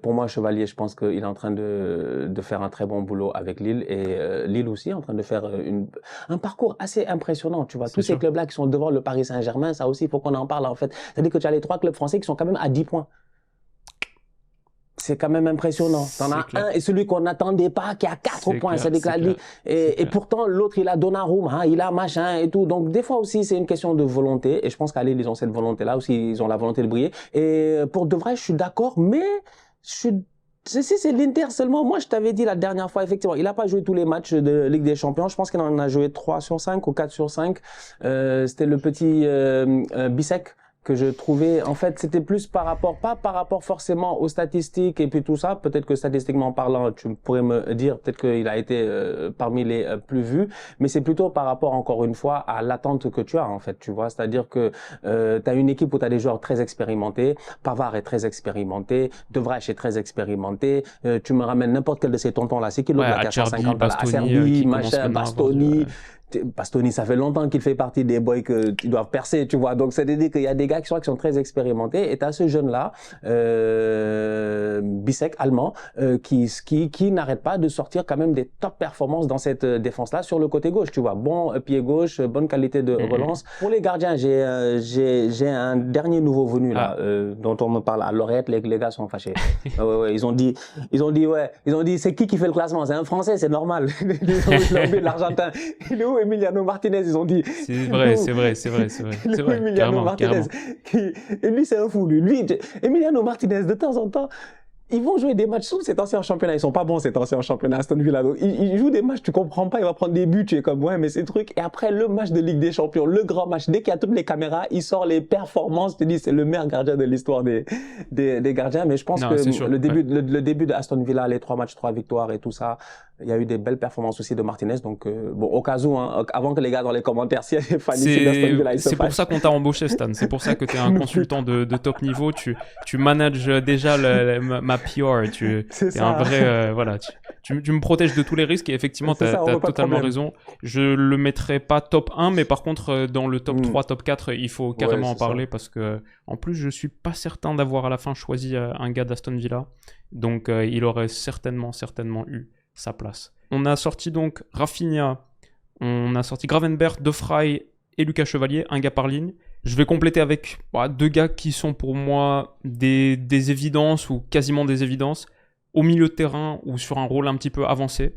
pour moi, Chevalier, je pense qu'il est en train de faire un très bon boulot avec Lille et Lille aussi est en train de faire un parcours assez impressionnant. Tu vois, tous ces clubs-là qui sont devant le Paris Saint-Germain, ça aussi, il faut qu'on en parle en fait. C'est-à-dire que tu as les 3 clubs français qui sont quand même à 10 points. C'est quand même impressionnant. T'en as un et celui qu'on n'attendait pas qui a 4 points. Et pourtant, l'autre, il a Donnarumma, il a machin et tout. Donc, des fois aussi, c'est une question de volonté. Et je pense qu'à Lille, ils ont cette volonté-là aussi. Ils ont la volonté de briller. Et pour de vrai, je suis d'accord, mais si c'est l'Inter seulement. Moi, je t'avais dit la dernière fois, effectivement, il n'a pas joué tous les matchs de Ligue des Champions. Je pense qu'il en a joué 3 sur 5 ou 4 sur 5. C'était le petit Bissek que je trouvais, en fait, c'était plus pas par rapport forcément aux statistiques et puis tout ça. Peut-être que statistiquement parlant, tu pourrais me dire, peut-être qu'il a été parmi les plus vus, mais c'est plutôt par rapport, encore une fois, à l'attente que tu as, en fait, tu vois. C'est-à-dire que tu as une équipe où tu as des joueurs très expérimentés. Pavard est très expérimenté. De Vrij est très expérimenté. Tu me ramènes n'importe quel de ces tontons-là. C'est qui l'autre là, qui a 150 à Serbie, machin, Bastoni. Bastoni, ça fait longtemps qu'il fait partie des boys qui doivent percer, tu vois. Donc, c'est-à-dire qu'il y a des gars qui sont très expérimentés. Et t'as ce jeune-là, Bissek, allemand, qui n'arrête pas de sortir quand même des top performances dans cette défense-là sur le côté gauche, tu vois. Bon pied gauche, bonne qualité de relance. Pour les gardiens, j'ai un dernier nouveau venu, là, dont on me parle à l'oreillette. Les gars sont fâchés. Ouais, ils ont dit, c'est qui fait le classement? C'est un Français, c'est normal. Ils ont oublié de l'Argentin. Il est où Emiliano Martinez? Ils ont dit. C'est vrai. Emiliano Martinez. Et lui, c'est un fou, lui. Emiliano Martinez, de temps en temps, Ils vont jouer des matchs sous cet ancien championnat. Ils sont pas bons, cet ancien championnat, Aston Villa. Donc, ils jouent des matchs, tu comprends pas, il va prendre des buts, tu es comme, ouais, mais ces trucs. Et après, le match de Ligue des Champions, le grand match, dès qu'il y a toutes les caméras, il sort les performances. Tu te dis, c'est le meilleur gardien de l'histoire des gardiens. Mais je pense que le début de Aston Villa, les 3 matchs, 3 victoires et tout ça, il y a eu des belles performances aussi de Martinez. Donc, bon, au cas où, hein, avant que les gars dans les commentaires, si il y a des fans ici d'Aston Villa, ils se c'est pour ça qu'on t'a embauché, Stan. C'est pour ça que tu es un consultant de top niveau. Tu manages déjà ma PR. Tu es un vrai, voilà. Tu me protèges de tous les risques et effectivement, tu as totalement raison. Je le mettrai pas top 1, mais par contre, dans le top 3, top 4, il faut carrément en parler parce que, en plus, je suis pas certain d'avoir à la fin choisi un gars d'Aston Villa. Donc, il aurait certainement eu sa place. On a sorti donc Rafinha, on a sorti Gravenberch, De Vrij et Lucas Chevalier, un gars par ligne. Je vais compléter avec 2 gars qui sont pour moi des évidences ou quasiment des évidences au milieu de terrain ou sur un rôle un petit peu avancé.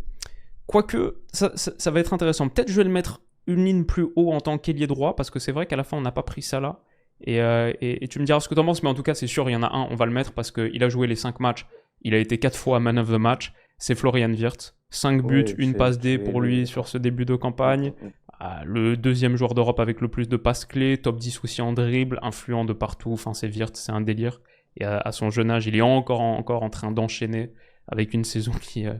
Quoique, ça va être intéressant. Peut-être je vais le mettre une ligne plus haut en tant qu'ailier droit parce que c'est vrai qu'à la fin on n'a pas pris ça là. Et tu me diras ce que tu en penses, mais en tout cas c'est sûr, il y en a un, on va le mettre parce qu'il a joué les 5 matchs. Il a été 4 fois man of the match. C'est Florian Wirtz. 5 buts, une passe D pour lui sur ce début de campagne. Le deuxième joueur d'Europe avec le plus de passes clés, top 10 aussi en dribble, influent de partout. Enfin, c'est Wirtz, c'est un délire. Et à son jeune âge, il est encore en train d'enchaîner avec une saison qui a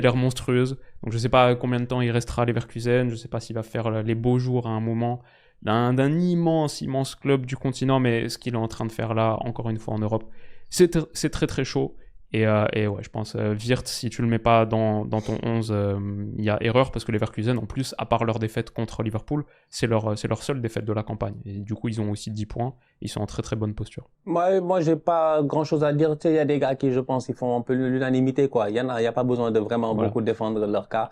l'air monstrueuse. Donc je ne sais pas combien de temps il restera à Leverkusen. Je ne sais pas s'il va faire les beaux jours à un moment d'un immense club du continent. Mais ce qu'il est en train de faire là, encore une fois en Europe, c'est très très chaud. Et ouais, je pense, Wirtz, si tu le mets pas dans ton 11, il y a erreur parce que les Leverkusen, en plus, à part leur défaite contre Liverpool, c'est leur seule défaite de la campagne. Et du coup, ils ont aussi 10 points. Ils sont en très très bonne posture. Moi, j'ai pas grand chose à dire. Tu sais, il y a des gars qui, je pense, ils font un peu l'unanimité, quoi. Il y a pas besoin de vraiment beaucoup défendre leur cas.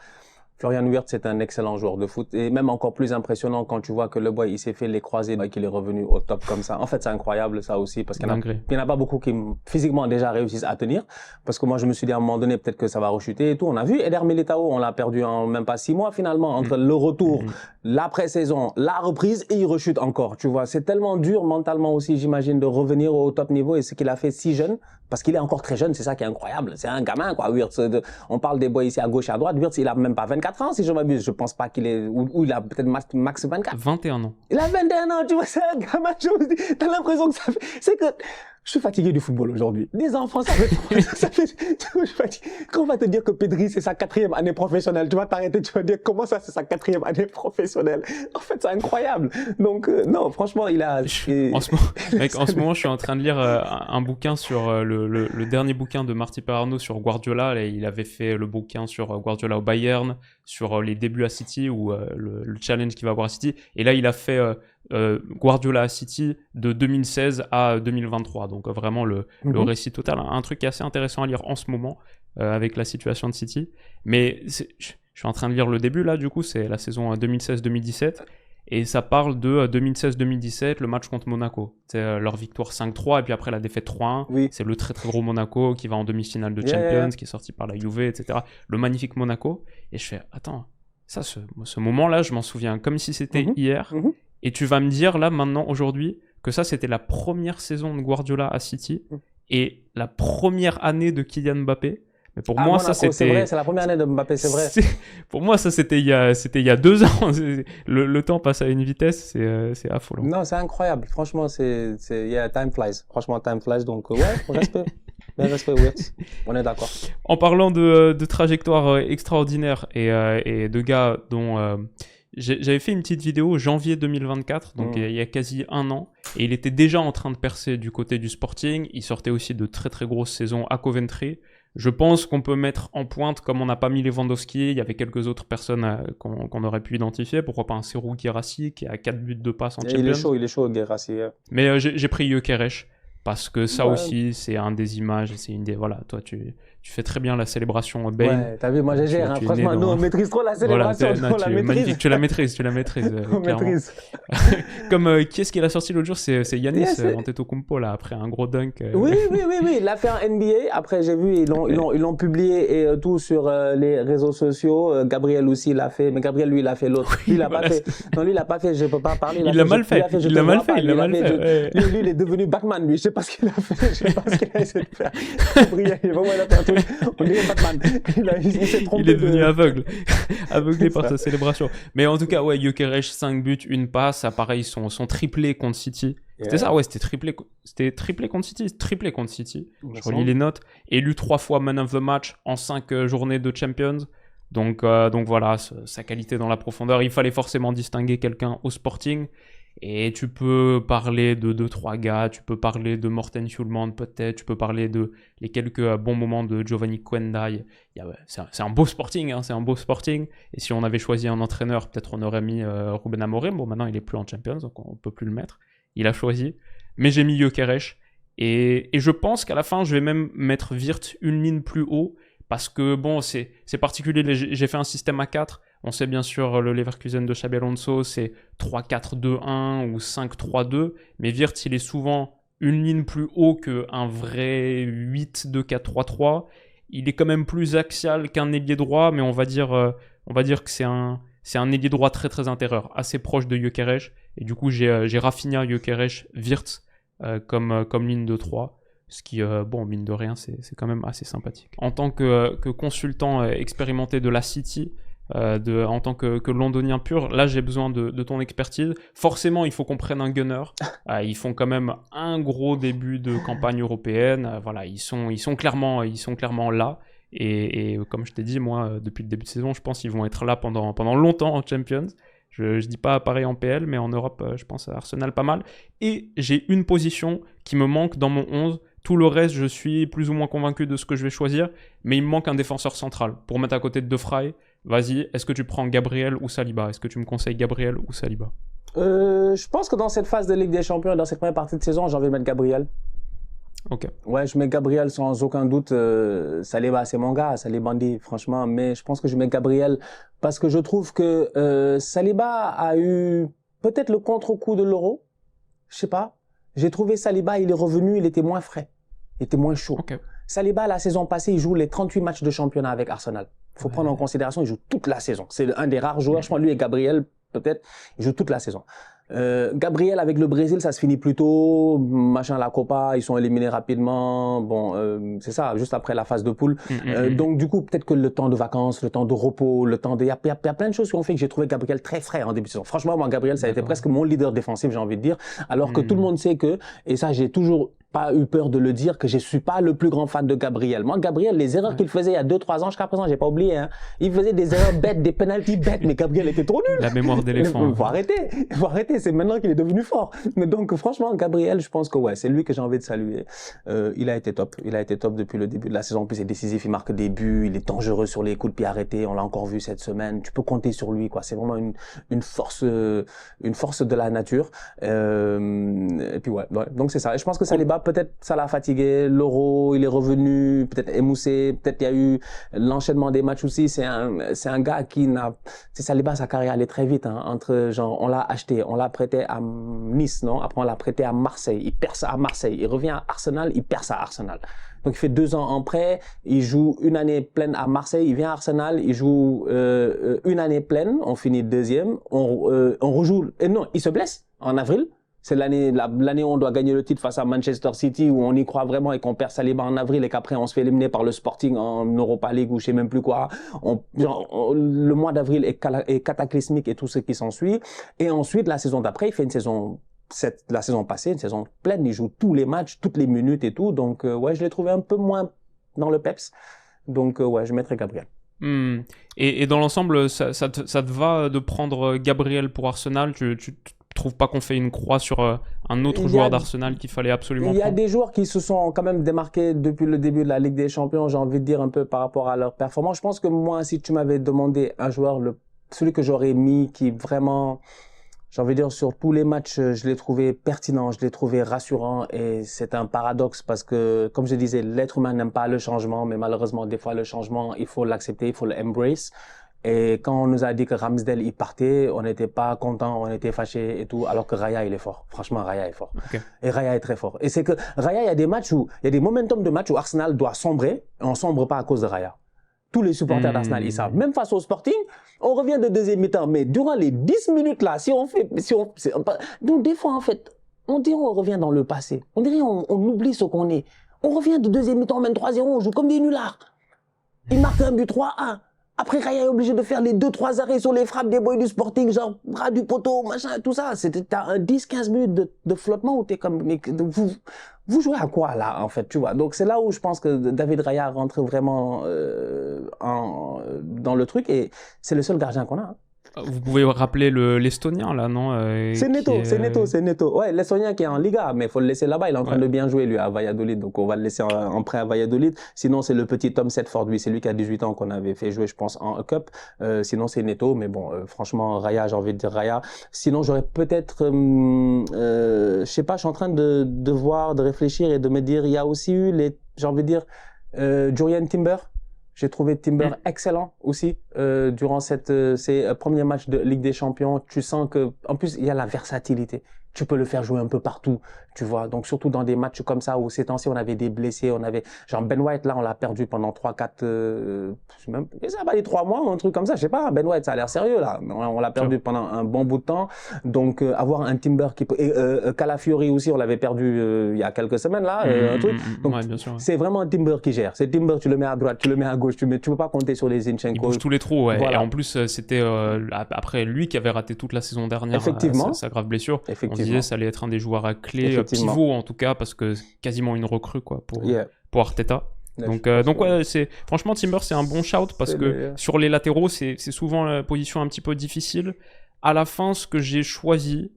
Florian Wirtz, c'est un excellent joueur de foot et même encore plus impressionnant quand tu vois que le boy, il s'est fait les croisés et qu'il est revenu au top comme ça. En fait, c'est incroyable ça aussi parce qu'il y en a pas beaucoup qui physiquement déjà réussissent à tenir parce que moi, je me suis dit à un moment donné, peut-être que ça va rechuter et tout. On a vu Eder Militao, on l'a perdu en même pas 6 mois finalement entre le retour, l'après-saison, la reprise et il rechute encore. Tu vois, c'est tellement dur mentalement aussi, j'imagine, de revenir au top niveau et ce qu'il a fait si jeune parce qu'il est encore très jeune, c'est ça qui est incroyable. C'est un gamin, quoi, Wirtz. On parle des boys ici à gauche et à droite. Wirtz, il a même pas 24 ans, si je m'abuse. Je pense pas qu'il est, ou il a peut-être max 24. 21 ans. Il a 21 ans, tu vois, c'est un gamin, t'as l'impression que ça fait, c'est que, je suis fatigué du football aujourd'hui. Des enfants, ça fait, je suis fatigué. Quand on va te dire que Pedri, c'est sa 4e année professionnelle, tu vas t'arrêter, tu vas dire comment ça, c'est sa 4e année professionnelle. En fait, c'est incroyable. Donc, non, franchement, il a, en ce moment, je suis en train de lire un bouquin sur le dernier bouquin de Marty Perarno sur Guardiola. Là, il avait fait le bouquin sur Guardiola au Bayern, sur les débuts à City ou le challenge qu'il va avoir à City. Et là, il a fait Guardiola à City de 2016 à 2023. Donc vraiment le récit total. Un truc qui est assez intéressant à lire en ce moment avec la situation de City. Mais je suis en train de lire le début là, du coup, c'est la saison 2016-2017. Et ça parle de 2016-2017, le match contre Monaco. C'est leur victoire 5-3 et puis après la défaite 3-1. Oui. C'est le très très gros Monaco qui va en demi-finale de Champions, qui est sorti par la Juve, etc. Le magnifique Monaco. Et je fais, attends, ça, ce moment-là, je m'en souviens comme si c'était hier. Et tu vas me dire là, maintenant, aujourd'hui, que ça, c'était la première saison de Guardiola à City et la première année de Kylian Mbappé. Mais pour moi, Monaco, ça c'était. C'est vrai, c'est la première année de Mbappé, c'est vrai. Pour moi, ça c'était il y a 2 ans. Le temps passe à une vitesse, c'est affolant. Non, c'est incroyable. Franchement, time flies. Franchement, time flies. Donc, ouais, respect. Respect, Wirtz. On est d'accord. En parlant de trajectoire extraordinaire et de gars dont j'avais fait une petite vidéo janvier 2024, donc il y a quasi 1 an, et il était déjà en train de percer du côté du Sporting. Il sortait aussi de très très grosses saisons à Coventry. Je pense qu'on peut mettre en pointe, comme on n'a pas mis Lewandowski, il y avait quelques autres personnes qu'on aurait pu identifier. Pourquoi pas un Serhou Guirassy qui a 4 buts de passe en Champions. Il est chaud, Guirassy. Mais j'ai pris Gyökeres parce que ça aussi, c'est un des images, c'est une des... Voilà, toi, tu fais très bien la célébration Bale. Ouais, t'as vu, moi j'ai géré. Franchement, nous, on maîtrise trop la célébration. Voilà, magnifique, tu la maîtrises. On maîtrise. Comme qui est-ce qu'il a sorti l'autre jour, c'est Giannis Antetokounmpo, là, après un gros dunk. Oui, il l'a fait en NBA. Après, j'ai vu, ils l'ont publié et tout sur les réseaux sociaux. Gabriel aussi l'a fait, mais Gabriel, lui, il a fait l'autre. Lui, il l'a pas fait. Non, lui, il l'a pas fait, je peux pas parler. Il l'a mal fait. Il l'a mal fait. Lui, il est devenu Batman, lui. Je sais pas ce qu'il a fait, je sais pas ce qu'il a essayé de faire. Gabriel, vraiment, il a fait un truc, on dirait Batman. Il s'est trompé. Il est devenu aveugle. Aveuglé par sa célébration. Mais en tout cas, ouais, Gyökeres, 5 buts, 1 passe. Ah, pareil, son triplé contre City. C'était ça, ouais, c'était triplé contre City. Triplé contre City. Je relis les notes. Élu 3 fois Man of the Match en 5 journées de Champions. Donc voilà, sa qualité dans la profondeur. Il fallait forcément distinguer quelqu'un au Sporting. Et tu peux parler de 2-3 gars, tu peux parler de Morten Hjulmand peut-être, tu peux parler de les quelques bons moments de Giovanni Quenda. C'est un beau Sporting, hein, c'est un beau Sporting. Et si on avait choisi un entraîneur, peut-être on aurait mis Ruben Amorim. Bon, maintenant il est plus en Champions, donc on peut plus le mettre. Il a choisi. Mais j'ai mis Gyökeres. Et je pense qu'à la fin, je vais même mettre Wirtz une ligne plus haut. Parce que bon, c'est particulier, j'ai fait un système à 4. On sait bien sûr le Leverkusen de Xabi Alonso, c'est 3-4-2-1 ou 5-3-2. Mais Wirtz, il est souvent une ligne plus haut qu'un vrai 8-2-4-3-3. Il est quand même plus axial qu'un ailier droit, mais on va dire que c'est un ailier droit très très intérieur, assez proche de Gyökeres. Et du coup, j'ai Rafinha, Gyökeres, Wirtz comme ligne de 3. Ce qui, bon, mine de rien, c'est quand même assez sympathique. En tant que consultant expérimenté de la City, en tant que londonien pur, là, j'ai besoin de ton expertise. Forcément, il faut qu'on prenne un gunner. Ils font quand même un gros début de campagne européenne. Voilà, ils sont clairement là. Et comme je t'ai dit, moi, depuis le début de saison, je pense qu'ils vont être là pendant longtemps en Champions. Je dis pas pareil en PL, mais en Europe, je pense à Arsenal pas mal. Et j'ai une position qui me manque dans mon 11. Tout le reste, je suis plus ou moins convaincu de ce que je vais choisir, mais il me manque un défenseur central. Pour mettre à côté de De Vrij, vas-y, est-ce que tu prends Gabriel ou Saliba? Est-ce que tu me conseilles Gabriel ou Saliba? Je pense que dans cette phase de Ligue des Champions, dans cette première partie de saison, j'ai envie de mettre Gabriel. Ok. Ouais, je mets Gabriel sans aucun doute. Saliba, c'est mon gars, Saliba Bandi, franchement. Mais je pense que je mets Gabriel parce que je trouve que Saliba a eu peut-être le contre-coup de l'Euro. Je sais pas. J'ai trouvé Saliba, il est revenu, il était moins frais. Il était moins chaud. Okay. Saliba, la saison passée, il joue les 38 matchs de championnat avec Arsenal. Faut prendre en considération, il joue toute la saison. C'est un des rares joueurs, je crois, lui et Gabriel, peut-être, il joue toute la saison. Gabriel avec le Brésil, ça se finit plus tôt, machin la Copa, ils sont éliminés rapidement. Bon, c'est ça, juste après la phase de poule. Donc du coup, peut-être que le temps de vacances, le temps de repos, le temps de, il y a plein de choses qui ont fait que j'ai trouvé Gabriel très frais en début de saison. Franchement, moi, Gabriel, ça a été presque mon leader défensif, j'ai envie de dire. Alors que tout le monde sait que, et ça, j'ai toujours pas eu peur de le dire, que je suis pas le plus grand fan de Gabriel. Moi, Gabriel, les erreurs qu'il faisait il y a 2-3 ans, jusqu'à présent, j'ai pas oublié, hein. Il faisait des erreurs bêtes, des penalties bêtes, mais Gabriel était trop nul. La mémoire d'éléphant. Faut arrêter, c'est maintenant qu'il est devenu fort. Mais donc, franchement, Gabriel, je pense que ouais, c'est lui que j'ai envie de saluer. Il a été top depuis le début de la saison. En plus, il est décisif, il marque des buts, il est dangereux sur les coups de pied arrêtés. On l'a encore vu cette semaine. Tu peux compter sur lui, quoi. C'est vraiment une force de la nature. Et puis ouais. Donc c'est ça. Et je pense que Saliba, peut-être ça l'a fatigué. L'Euro, il est revenu, peut-être émoussé. Peut-être il y a eu l'enchaînement des matchs aussi. C'est un gars qui n'a, c'est Saliba, sa carrière allait très vite, hein. Entre genre, on l'a acheté, on l'a prêté à Nice, non? Après, on l'a prêté à Marseille. Il perd ça à Marseille. Il revient à Arsenal, il perd ça à Arsenal. Donc, il fait 2 ans en prêt. Il joue une année pleine à Marseille. Il vient à Arsenal. Il joue une année pleine. On finit deuxième. On rejoue. Et non, il se blesse en avril. C'est l'année où on doit gagner le titre face à Manchester City, où on y croit vraiment et qu'on perd Saliba en avril et qu'après on se fait éliminer par le Sporting en Europa League ou je sais même plus quoi. Le mois d'avril est cataclysmique et tout ce qui s'ensuit. Et ensuite, la saison d'après, il fait la saison passée, une saison pleine. Il joue tous les matchs, toutes les minutes et tout. Donc, ouais, je l'ai trouvé un peu moins dans le peps. Donc, ouais, je mettrais Gabriel. Et dans l'ensemble, ça te va de prendre Gabriel pour Arsenal? Tu trouve pas qu'on fait une croix sur un autre joueur d'Arsenal qu'il fallait absolument prendre? Il y a des joueurs qui se sont quand même démarqués depuis le début de la Ligue des Champions, j'ai envie de dire un peu par rapport à leur performance. Je pense que moi, si tu m'avais demandé un joueur, celui que j'aurais mis qui vraiment, j'ai envie de dire, sur tous les matchs, je l'ai trouvé pertinent, je l'ai trouvé rassurant et c'est un paradoxe parce que, comme je disais, l'être humain n'aime pas le changement, mais malheureusement, des fois, le changement, il faut l'accepter, il faut l'embrace. Et quand on nous a dit que Ramsdale il partait, on n'était pas content, on était fâchés et tout, alors que Raya il est fort. Franchement, Raya est fort. Okay. Et Raya est très fort. Et c'est que Raya, il y a des matchs où, il y a des momentum de matchs où Arsenal doit sombrer, et on sombre pas à cause de Raya. Tous les supporters d'Arsenal, ils savent. Même face au Sporting, on revient de deuxième mi-temps, mais durant les 10 minutes là, donc des fois en fait, on dirait on revient dans le passé. On dirait on oublie ce qu'on est. On revient de deuxième mi-temps, même 3-0, on joue comme des nullards. Il marque un but 3-1. Après, Raya est obligé de faire les 2-3 arrêts sur les frappes des boys du Sporting, genre bras du poteau, machin, tout ça. T'as un 10-15 minutes de flottement où t'es comme, mais vous jouez à quoi là, en fait, tu vois. Donc c'est là où je pense que David Raya rentre vraiment dans le truc et c'est le seul gardien qu'on a. Hein. Vous pouvez rappeler l'Estonien, là, non c'est Neto. Ouais, l'Estonien qui est en Liga, mais il faut le laisser là-bas. Il est en train de bien jouer, lui, à Valladolid. Donc, on va le laisser en prêt à Valladolid. Sinon, c'est le petit Tom Setford, lui. C'est lui qui a 18 ans qu'on avait fait jouer, je pense, en Cup. Sinon, c'est Neto. Mais bon, franchement, Raya, j'ai envie de dire Raya. Sinon, j'aurais peut-être... je sais pas, je suis en train de voir, de réfléchir et de me dire, il y a aussi eu j'ai envie de dire, Jurrien Timber. J'ai trouvé Timber excellent aussi durant ces premiers matchs de Ligue des Champions. Tu sens que, en plus, il y a la versatilité. Tu peux le faire jouer un peu partout, tu vois. Donc, surtout dans des matchs comme ça où ces temps-ci, on avait des blessés, on avait, genre Ben White, là, on l'a perdu pendant 3-4, même, ça va aller 3 mois ou un truc comme ça, je sais pas. Ben White, ça a l'air sérieux, là. On l'a perdu pendant un bon bout de temps. Donc, avoir un Timber qui peut, et Calafiori aussi, on l'avait perdu il y a quelques semaines, là, un truc. Donc, ouais, c'est vraiment un Timber qui gère. C'est Timber, tu le mets à droite, tu le mets à gauche, tu peux pas compter sur les Zinchenko. Il bouge tous les trous, ouais. Voilà. Et en plus, c'était, après lui qui avait raté toute la saison dernière. Effectivement. Sa grave blessure. On disait ça allait être un des joueurs à clé, pivot en tout cas, parce que quasiment une recrue quoi pour Arteta. Donc ouais, franchement Timber c'est un bon shout parce que sur les latéraux c'est souvent la position un petit peu difficile. À la fin, ce que j'ai choisi,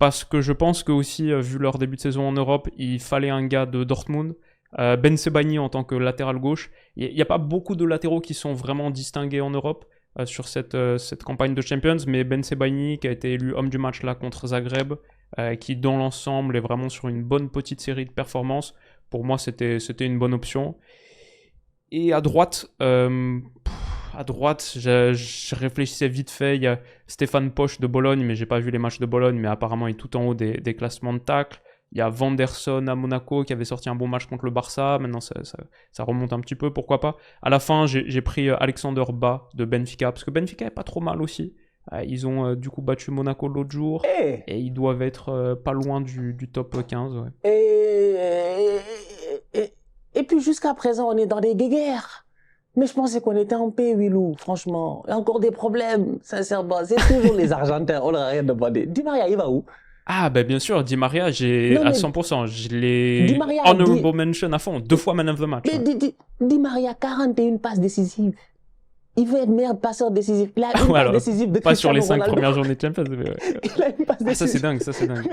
parce que je pense que aussi vu leur début de saison en Europe, il fallait un gars de Dortmund. Ben Sebaini en tant que latéral gauche. Il n'y a pas beaucoup de latéraux qui sont vraiment distingués en Europe sur cette campagne de Champions, mais Ben Sebaini qui a été élu homme du match là contre Zagreb, qui dans l'ensemble est vraiment sur une bonne petite série de performances. Pour moi, c'était une bonne option. Et à droite, je réfléchissais vite fait. Il y a Stéphane Posch de Bologne, mais j'ai pas vu les matchs de Bologne, mais apparemment il est tout en haut des classements de tacles. Il y a Vanderson à Monaco qui avait sorti un bon match contre le Barça. Maintenant, ça remonte un petit peu, pourquoi pas. À la fin, j'ai pris Alexander Ba de Benfica, parce que Benfica est pas trop mal aussi. Ils ont du coup battu Monaco l'autre jour et ils doivent être pas loin du top 15. Ouais. Et puis jusqu'à présent, on est dans des guéguerres. Mais je pensais qu'on était en paix, Willou, franchement. Il y a encore des problèmes, sincèrement. C'est toujours les Argentins, on n'a rien demandé. Di Maria, il va où? Ah, bah bien sûr, Di Maria, à 100%. Je l'ai honorable mention à fond, 2 fois man of the match. Mais Di Maria, 41 passes décisives. Il veut être meilleur passeur décisif. Il a une passe décisive de pas sur les 5 Ronaldo. premières journées de Champions. Mais ouais. Il a une passe décisive. Ça, c'est dingue.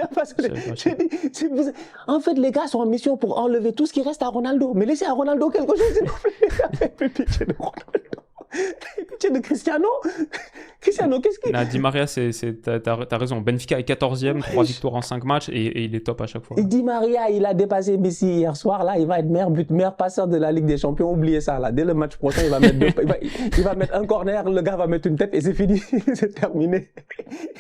En fait, les gars sont en mission pour enlever tout ce qui reste à Ronaldo. Mais laissez à Ronaldo quelque chose, s'il vous plaît. Plus pitié de Ronaldo. Pitié de Cristiano. Cristiano, qu'est-ce qu'il... Di Maria, t'as raison. Benfica est 14e, 3 victoires en 5 matchs et il est top à chaque fois. Et Di Maria, il a dépassé Messi hier soir. Là, il va être meilleur passeur de la Ligue des Champions. Oubliez ça. Là. Dès le match prochain, il va mettre un corner, le gars va mettre une tête et c'est fini. C'est terminé.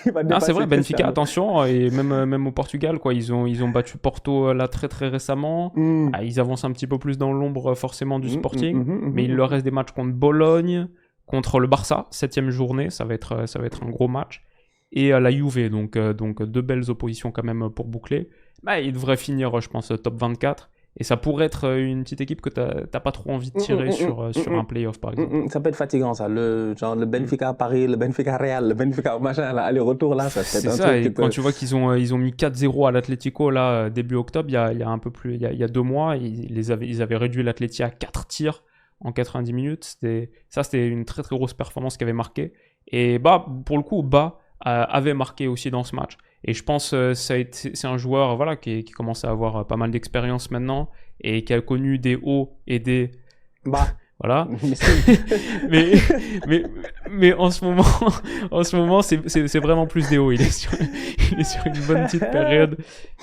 C'est vrai, Benfica, attention. Et même au Portugal, quoi, ils ont battu Porto là très très récemment. Ils avancent un petit peu plus dans l'ombre forcément du Sporting. Mais il leur reste des matchs contre Bologne, contre le Barça, 7e journée, ça va être un gros match, et la Juve, donc 2 belles oppositions quand même pour boucler. Il devrait finir, je pense, top 24, et ça pourrait être une petite équipe que t'as pas trop envie de tirer sur un playoff, par exemple. Ça peut être fatigant, ça, le Benfica Paris, le Benfica Real, le Benfica machin, là, aller-retour, là, ça peut être un truc. Et quand tu vois qu'ils ont mis 4-0 à l'Atlético, là, début octobre, il y a un peu plus, il y a 2 mois, ils avaient réduit l'Atlético à 4 tirs en 90 minutes, c'était une très très grosse performance qui avait marqué. Et pour le coup, avait marqué aussi dans ce match. Et je pense que c'est un joueur qui commence à avoir pas mal d'expérience maintenant et qui a connu des hauts et des... Voilà. mais en ce moment, c'est vraiment plus des hauts. Il est sur une bonne petite période.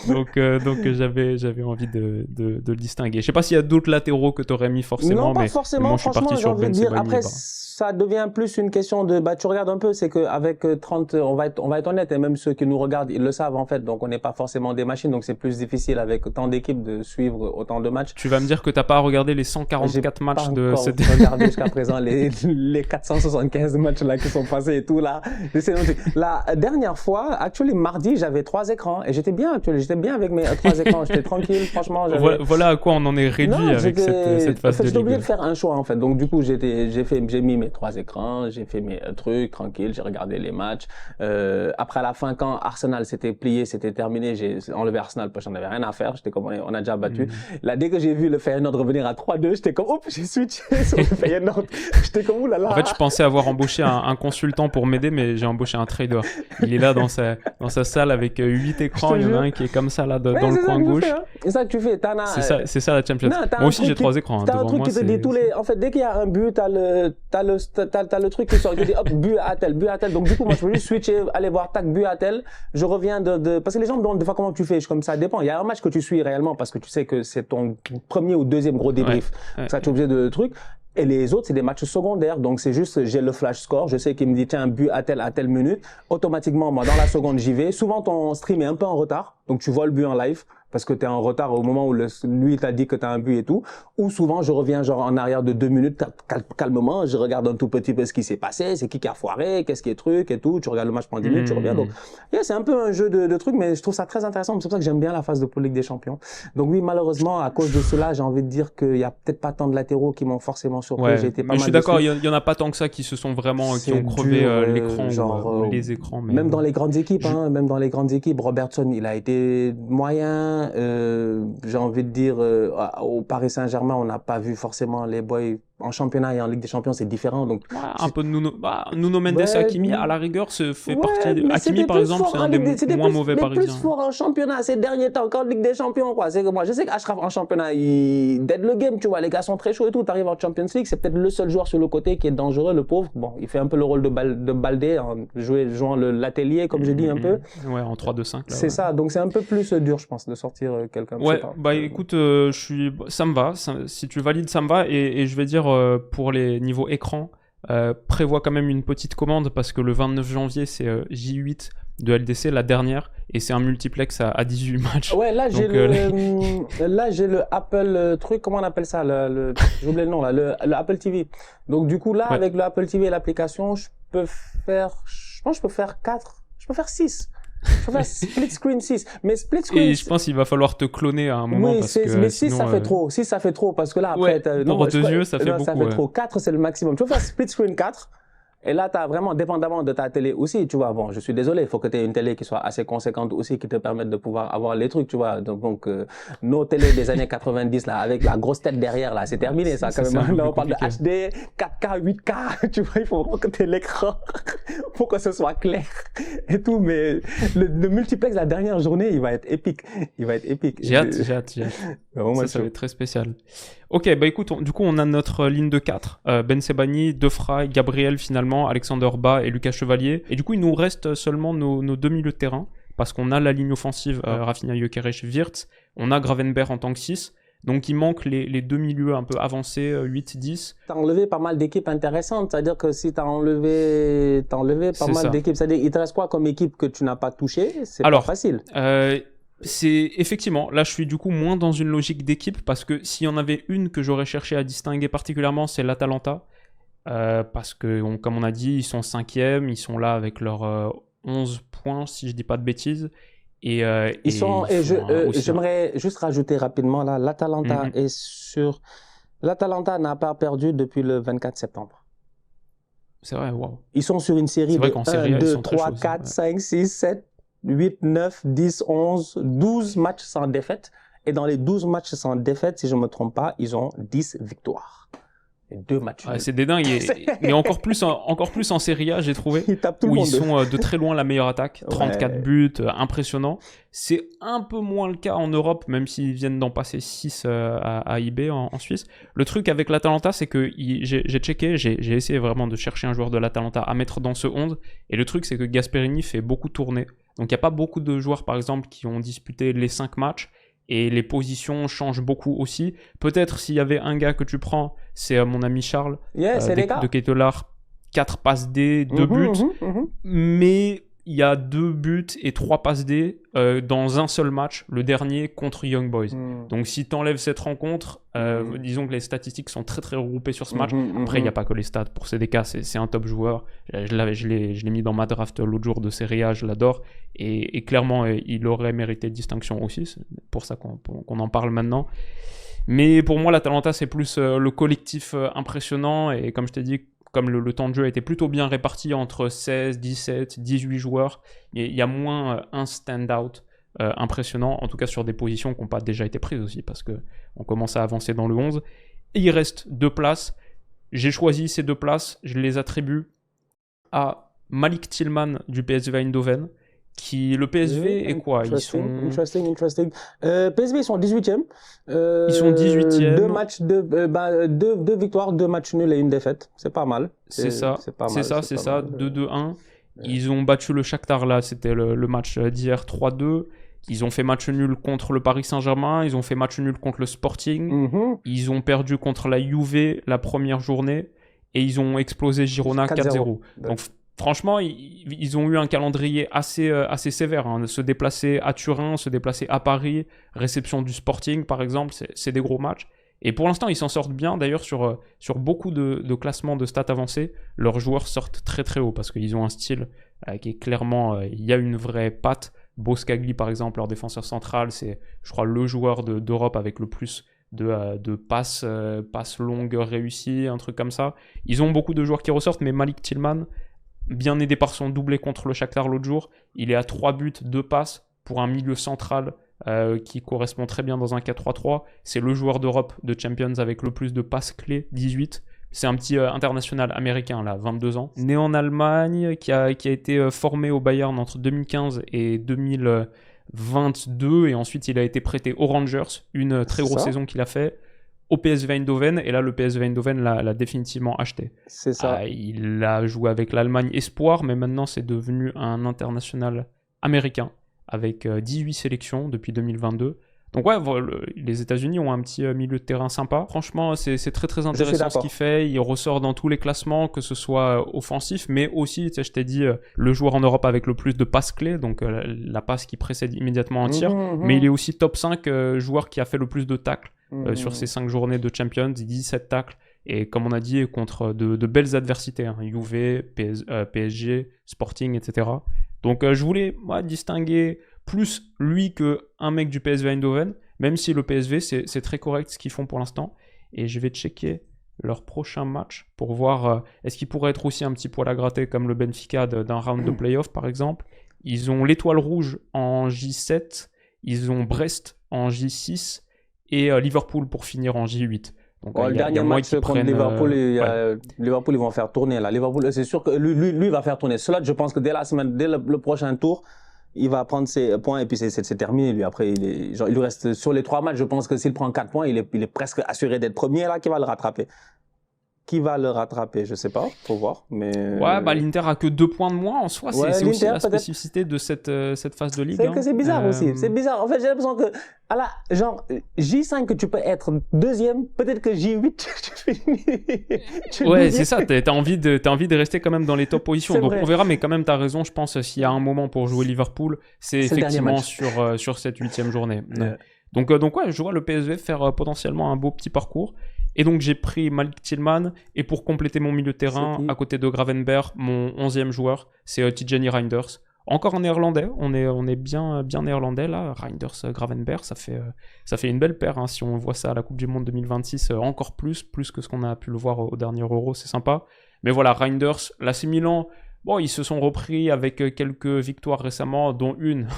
Donc j'avais envie de le distinguer. Je sais pas s'il y a d'autres latéraux que tu aurais mis forcément. Non, pas forcément. Moi, je suis parti sur Ben Sebaini. Après, ça devient plus une question de, tu regardes un peu, c'est qu'avec 30, on va être honnête, et même ceux qui nous regardent, ils le savent, en fait. Donc, on n'est pas forcément des machines. Donc, c'est plus difficile avec autant d'équipes de suivre autant de matchs. Tu vas me dire que t'as pas regardé les 144 matchs de regarder jusqu'à présent les 475 matchs là qui sont passés et tout là. La dernière fois, actuellement mardi, j'avais 3 écrans et j'étais bien avec mes 3 écrans. J'étais tranquille, franchement. Voilà à quoi on en est réduit avec cette phase de ligue. J'étais obligé de faire un choix en fait. Donc du coup, j'ai mis mes 3 écrans, j'ai fait mes trucs tranquille, j'ai regardé les matchs. Après à la fin, quand Arsenal s'était plié, c'était terminé, j'ai enlevé Arsenal parce que j'en avais rien à faire. J'étais comme on a déjà battu. Là, dès que j'ai vu le Feyenoord revenir à 3-2, j'étais comme hop, j'ai switché sur le Feyenoord. J'étais comme oulala. En fait, je pensais avoir embauché un consultant pour m'aider, mais j'ai embauché un trader. Il est là dans sa salle avec 8 écrans. Il y en a un qui est comme ça là dans le coin gauche. C'est ça que tu fais. C'est ça la Champions. Moi aussi j'ai 3 écrans. T'as un truc qui te dit en fait, dès qu'il y a un but, t'as le truc qui sort qui dit hop, but à tel. Donc du coup, moi je peux juste switcher, aller voir tac, but à tel. Je reviens parce que les gens me demandent des fois comment tu fais. Comme ça dépend. Il y a un match que tu suis réellement parce que tu sais que c'est ton premier ou deuxième gros débrief. Ça, tu es obligé de trucs. Et les autres, c'est des matchs secondaires. Donc, c'est juste, j'ai le flash score. Je sais qu'il me dit, tiens, un but à telle minute. Automatiquement, moi, dans la seconde, j'y vais. Souvent, ton stream est un peu en retard. Donc, tu vois le but en live parce que tu es en retard au moment où lui t'a dit que tu as un but et tout. Ou souvent, je reviens genre en arrière de 2 minutes, calmement. Je regarde un tout petit peu ce qui s'est passé. C'est qui a foiré, qu'est-ce qui est truc et tout. Tu regardes le match pendant 10 minutes, tu reviens. Donc, c'est un peu un jeu de trucs, mais je trouve ça très intéressant. C'est pour ça que j'aime bien la phase de Ligue des Champions. Donc oui, malheureusement, à cause de cela, j'ai envie de dire qu'il y a peut-être pas tant de latéraux qui m'ont forcément surpris. Ouais, j'ai été pas mais mal je suis d'accord, déçu. il y en a pas tant que ça qui se sont vraiment qui ont crevé l'écran ou les écrans. Mais même dans les grandes équipes, même dans les grandes équipes, Robertson, il a été moyen. J'ai envie de dire, au Paris Saint-Germain, on n'a pas vu forcément les boys en championnat et en Ligue des Champions, c'est différent. Donc un peu de Nuno Mendes et Hakimi à la rigueur se fait partie. Hakimi par exemple, c'est un des moins mauvais Parisiens. Plus fort en championnat ces derniers temps qu'en Ligue des Champions, quoi. C'est que moi, je sais qu'Achraf en championnat, il dead le game, tu vois. Les gars sont très chauds et tout. T'arrives en Champions League, c'est peut-être le seul joueur sur le côté qui est dangereux, le pauvre. Bon, il fait un peu le rôle de Baldé, jouant l'atelier, comme je dis un peu. Ouais, en 3-2-5. C'est ça. Donc c'est un peu plus dur, je pense, de sortir quelqu'un. Ouais, bah écoute, ça me va. Si tu valides, ça me va. Et je vais dire pour les niveaux écran, prévois quand même une petite commande parce que le 29 janvier, c'est J8 de LDC, la dernière, et c'est un multiplex à 18 matchs. Ouais, là j'ai le Apple truc, comment on appelle ça, j'ai oublié le nom là, le Apple TV. Donc du coup là, avec le Apple TV et l'application, je pense que je peux faire 4, je peux faire 6. Je peux faire split screen 6, mais split screen. Et je pense qu'il va falloir te cloner à un moment parce que mais 6 ça fait trop. 6 ça fait trop parce que là après pour 2 yeux ça fait beaucoup. Ça fait trop. 4 c'est le maximum. Tu peux faire split screen 4. Et là, tu as vraiment, dépendamment de ta télé aussi, tu vois, bon, je suis désolé, il faut que tu aies une télé qui soit assez conséquente aussi, qui te permette de pouvoir avoir les trucs, tu vois. Donc nos télés des années 90, là, avec la grosse tête derrière, là, c'est terminé, ça, quand même. Là, on parle de HD, 4K, 8K, tu vois, il faut vraiment que tu aies l'écran pour que ce soit clair et tout. Mais le multiplex, la dernière journée, il va être épique. J'ai hâte. Ça va être très spécial. Ok, bah écoute, du coup, on a notre ligne de 4. Ben Sebaini, Defray, Gabriel finalement, Alexander Ba et Lucas Chevalier. Et du coup, il nous reste seulement nos deux milieux de terrain, parce qu'on a la ligne offensive, Rafinha, Gyökeres, Wirtz. On a Gravenberch en tant que 6. Donc, il manque les deux milieux un peu avancés, 8-10. T'as enlevé pas mal d'équipes intéressantes. C'est-à-dire que si t'as enlevé pas mal d'équipes, c'est-à-dire il te reste quoi comme équipe que tu n'as pas touché? C'est pas facile. C'est effectivement, là je suis du coup moins dans une logique d'équipe parce que s'il y en avait une que j'aurais cherché à distinguer particulièrement, c'est l'Atalanta. Parce que, comme on a dit, ils sont 5e, ils sont là avec leurs 11 points, si je dis pas de bêtises. J'aimerais juste rajouter rapidement là, l'Atalanta L'Atalanta n'a pas perdu depuis le 24 septembre. C'est vrai, waouh. Ils sont sur une série de 1, 2, 3, 4, 5, 6, 7, 8, 9, 10, 11, 12 matchs sans défaite. Et dans les 12 matchs sans défaite, si je ne me trompe pas, ils ont 10 victoires. Et 2 matchs. Ouais, c'est des dingues. Mais encore plus en Serie A, j'ai trouvé. Ils sont de très loin la meilleure attaque. 34 buts, impressionnant. C'est un peu moins le cas en Europe, même s'ils viennent d'en passer 6 à IB en Suisse. Le truc avec l'Atalanta, c'est que j'ai checké, j'ai essayé vraiment de chercher un joueur de l'Atalanta à mettre dans ce 11. Et le truc, c'est que Gasperini fait beaucoup tourner. Donc il n'y a pas beaucoup de joueurs, par exemple, qui ont disputé les 5 matchs. Et les positions changent beaucoup aussi. Peut-être s'il y avait un gars que tu prends, c'est mon ami Charles, de Ketelaar, 4 passes D, 2 buts. Mais il y a 2 buts et 3 passes D dans un seul match, le dernier contre Young Boys. Donc si tu enlèves cette rencontre, disons que les statistiques sont très très regroupées sur ce match. Après, il n'y a pas que les stats. Pour CDK, c'est un top joueur. Je l'ai mis dans ma draft l'autre jour de Serie A, je l'adore. Et clairement, il aurait mérité de distinction aussi. C'est pour ça qu'on en parle maintenant. Mais pour moi, l'Atalanta, c'est plus le collectif impressionnant. Et comme je t'ai dit, comme le temps de jeu a été plutôt bien réparti entre 16, 17, 18 joueurs, il y a moins un stand-out impressionnant, en tout cas sur des positions qui n'ont pas déjà été prises aussi, parce qu'on commence à avancer dans le 11. Et il reste 2 places. J'ai choisi ces 2 places, je les attribue à Malik Tillman du PSV Eindhoven. Le PSV est quoi? Interesting. PSV, ils sont 18e. Ils sont 18e. 2 victoires, 2 matchs nuls et 1 défaite. C'est pas mal. C'est ça. 2-2-1. Ils ont battu le Shakhtar, là. C'était le match d'hier, 3-2. Ils ont fait match nul contre le Paris Saint-Germain. Ils ont fait match nul contre le Sporting. Ils ont perdu contre la Juve la première journée. Et ils ont explosé Girona 4-0. Donc, franchement, ils ont eu un calendrier assez sévère. Hein. Se déplacer à Turin, se déplacer à Paris, réception du Sporting, par exemple, c'est des gros matchs. Et pour l'instant, ils s'en sortent bien. D'ailleurs, sur beaucoup de classements de stats avancés, leurs joueurs sortent très très haut parce qu'ils ont un style qui est clairement... Il y a une vraie patte. Boskagli, par exemple, leur défenseur central, c'est, je crois, le joueur d'Europe avec le plus de passes longues réussies, un truc comme ça. Ils ont beaucoup de joueurs qui ressortent, mais Malik Tillman, bien aidé par son doublé contre le Shakhtar l'autre jour, il est à 3 buts, 2 passes pour un milieu central qui correspond très bien dans un 4-3-3. C'est le joueur d'Europe de Champions avec le plus de passes clés, 18. C'est un petit international américain, là, 22 ans. Né en Allemagne, qui a été formé au Bayern entre 2015 et 2022. Et ensuite, il a été prêté aux Rangers, une très grosse saison qu'il a fait, au PSV Eindhoven. Et là, le PSV Eindhoven l'a définitivement acheté. C'est ça. Il a joué avec l'Allemagne Espoir, mais maintenant, c'est devenu un international américain avec 18 sélections depuis 2022. Donc ouais, les États-Unis ont un petit milieu de terrain sympa. Franchement, c'est très très intéressant ce qu'il fait. Il ressort dans tous les classements, que ce soit offensif, mais aussi, tu sais, je t'ai dit, le joueur en Europe avec le plus de passes clés, donc la passe qui précède immédiatement un tir. Mais il est aussi top 5 joueur qui a fait le plus de tacles sur ces 5 journées de Champions, 17 tacles. Et comme on a dit, contre de belles adversités, hein, Juve, PSG, Sporting, etc. Donc je voulais distinguer plus lui qu'un mec du PSV Eindhoven, même si le PSV, c'est très correct ce qu'ils font pour l'instant. Et je vais checker leur prochain match pour voir est-ce qu'ils pourraient être aussi un petit poil à gratter comme le Benfica d'un round de playoff, par exemple. Ils ont l'Étoile Rouge en J7, ils ont Brest en J6 et Liverpool pour finir en J8. Donc, le dernier match contre Liverpool, Liverpool, ils vont faire tourner. Là. Liverpool, c'est sûr que lui va faire tourner. Cela, je pense que dès le prochain tour, il va prendre ses points et puis c'est terminé. Lui, après, il lui reste sur les 3 matchs. Je pense que s'il prend 4 points, il est presque assuré d'être premier là, qui va le rattraper. Qui va le rattraper, je sais pas, faut voir. Mais l'Inter a que 2 points de moins en soi. C'est aussi la spécificité de cette phase de ligue. C'est bizarre aussi. C'est bizarre. En fait, j'ai l'impression que genre J5 que tu peux être deuxième, peut-être que J8 tu ouais, c'est ça. T'as envie de rester quand même dans les top positions. Donc on verra, mais quand même t'as raison. Je pense s'il y a un moment pour jouer Liverpool, c'est effectivement sur cette 8e journée. Donc ouais, je vois le PSV faire potentiellement un beau petit parcours. Et donc j'ai pris Malik Tillman, et pour compléter mon milieu de terrain, à côté de Gravenberch, mon 11e joueur, c'est Tijjani Reinders. Encore un néerlandais, on est bien néerlandais là, Reinders, Gravenberch, ça fait une belle paire, hein, si on voit ça à la Coupe du Monde 2026, encore plus que ce qu'on a pu le voir au dernier Euro, c'est sympa. Mais voilà, Reinders, l'AC Milan, bon, ils se sont repris avec quelques victoires récemment, dont une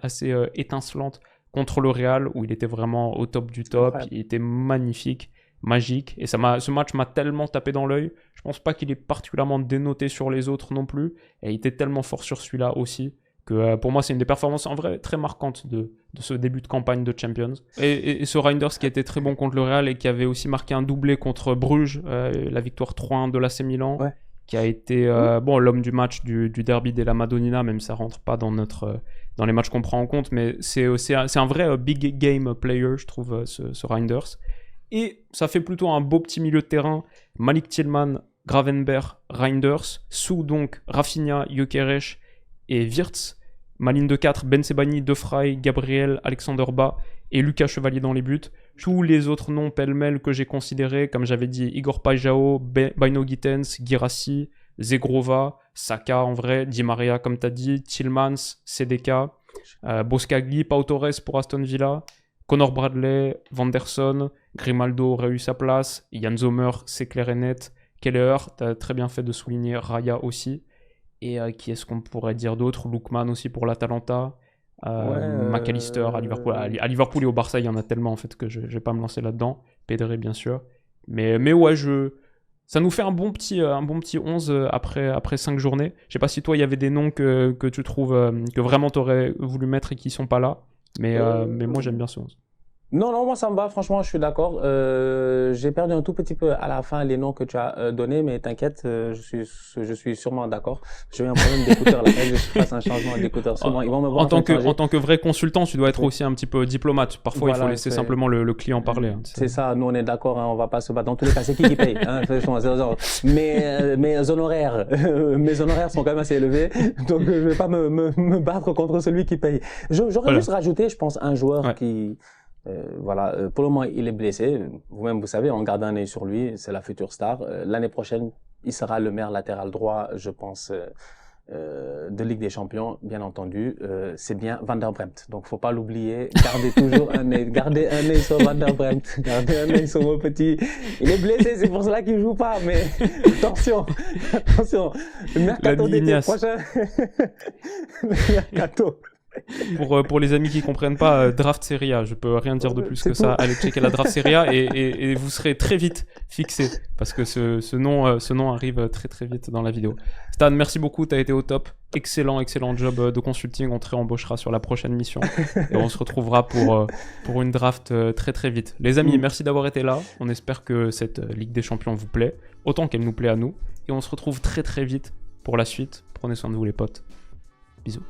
assez étincelante contre le Real, où il était vraiment au top du top, il était magnifique. Magique, et ce match m'a tellement tapé dans l'œil. Je pense pas qu'il est particulièrement dénoté sur les autres non plus, et il était tellement fort sur celui-là aussi que pour moi c'est une des performances en vrai très marquantes de ce début de campagne de Champions. Et ce Reinders qui était très bon contre le Real et qui avait aussi marqué un doublé contre Bruges, la victoire 3-1 de l'AC Milan, qui a été l'homme du match du derby della Madonnina, même ça rentre pas dans les matchs qu'on prend en compte, mais c'est un vrai big game player, je trouve, ce Reinders. Et ça fait plutôt un beau petit milieu de terrain. Malik Tillman, Gravenberch, Reinders, sous donc Rafinha, Gyökeres et Wirtz. Ma ligne de 4, Ben Sebaini, De Vrij, Gabriel, Alexander Ba et Lucas Chevalier dans les buts. Tous les autres noms pêle-mêle que j'ai considérés, comme j'avais dit, Igor Paixão, Baino Gittens, Guirassy, Zegrova, Saka en vrai, Di Maria comme tu as dit, Tillmans, CDK, Boskagli, Pau Torres pour Aston Villa, Connor Bradley, Vanderson, Grimaldo aurait eu sa place, Jan Sommer, c'est clair et net, Keller, tu as très bien fait de souligner Raya aussi. Et qui est-ce qu'on pourrait dire d'autre? Lookman aussi pour l'Atalanta. McAllister à Liverpool. À Liverpool et au Barça, il y en a tellement en fait que je vais pas me lancer là-dedans. Pedri, bien sûr. Mais ouais, ça nous fait un bon petit 11 après 5 journées. Je sais pas si toi, il y avait des noms que tu trouves que vraiment tu aurais voulu mettre et qui sont pas là. Mais moi, j'aime bien ce 11. Non, moi ça me va, franchement, je suis d'accord. J'ai perdu un tout petit peu à la fin les noms que tu as donnés, mais t'inquiète, je suis sûrement d'accord. J'ai eu un problème d'écouteur là, je fasse un changement d'écouteur. Sûrement, ils vont me voir en tant que vrai consultant, tu dois être aussi un petit peu diplomate. Parfois, voilà, il faut laisser simplement le client parler. Hein. C'est ça, nous on est d'accord, hein, on va pas se battre. Dans tous les cas, c'est qui paye hein, mes honoraires sont quand même assez élevés, donc je vais pas me battre contre celui qui paye. J'aurais juste rajouté, je pense, un joueur qui... pour le moment, il est blessé. Vous-même, vous savez, on garde un œil sur lui. C'est la future star. L'année prochaine, il sera le meilleur latéral droit, je pense, de Ligue des Champions, bien entendu. C'est bien Van der Bremt. Donc, faut pas l'oublier. Gardez toujours un œil sur Van der Bremt. Gardez un œil sur mon petit. Il est blessé, c'est pour cela qu'il joue pas. Mais attention. Le mercato d'été prochain. Le mercato. Pour les amis qui comprennent pas, Draft Serie A, je peux rien dire de plus que ça. Allez checker la Draft Serie A et vous serez très vite fixé parce que ce nom arrive très très vite dans la vidéo. Stan, merci beaucoup, tu as été au top. Excellent job de consulting. On te réembauchera sur la prochaine mission et on se retrouvera pour une draft très très vite. Les amis, merci d'avoir été là. On espère que cette Ligue des Champions vous plaît autant qu'elle nous plaît à nous et on se retrouve très très vite pour la suite. Prenez soin de vous les potes. Bisous.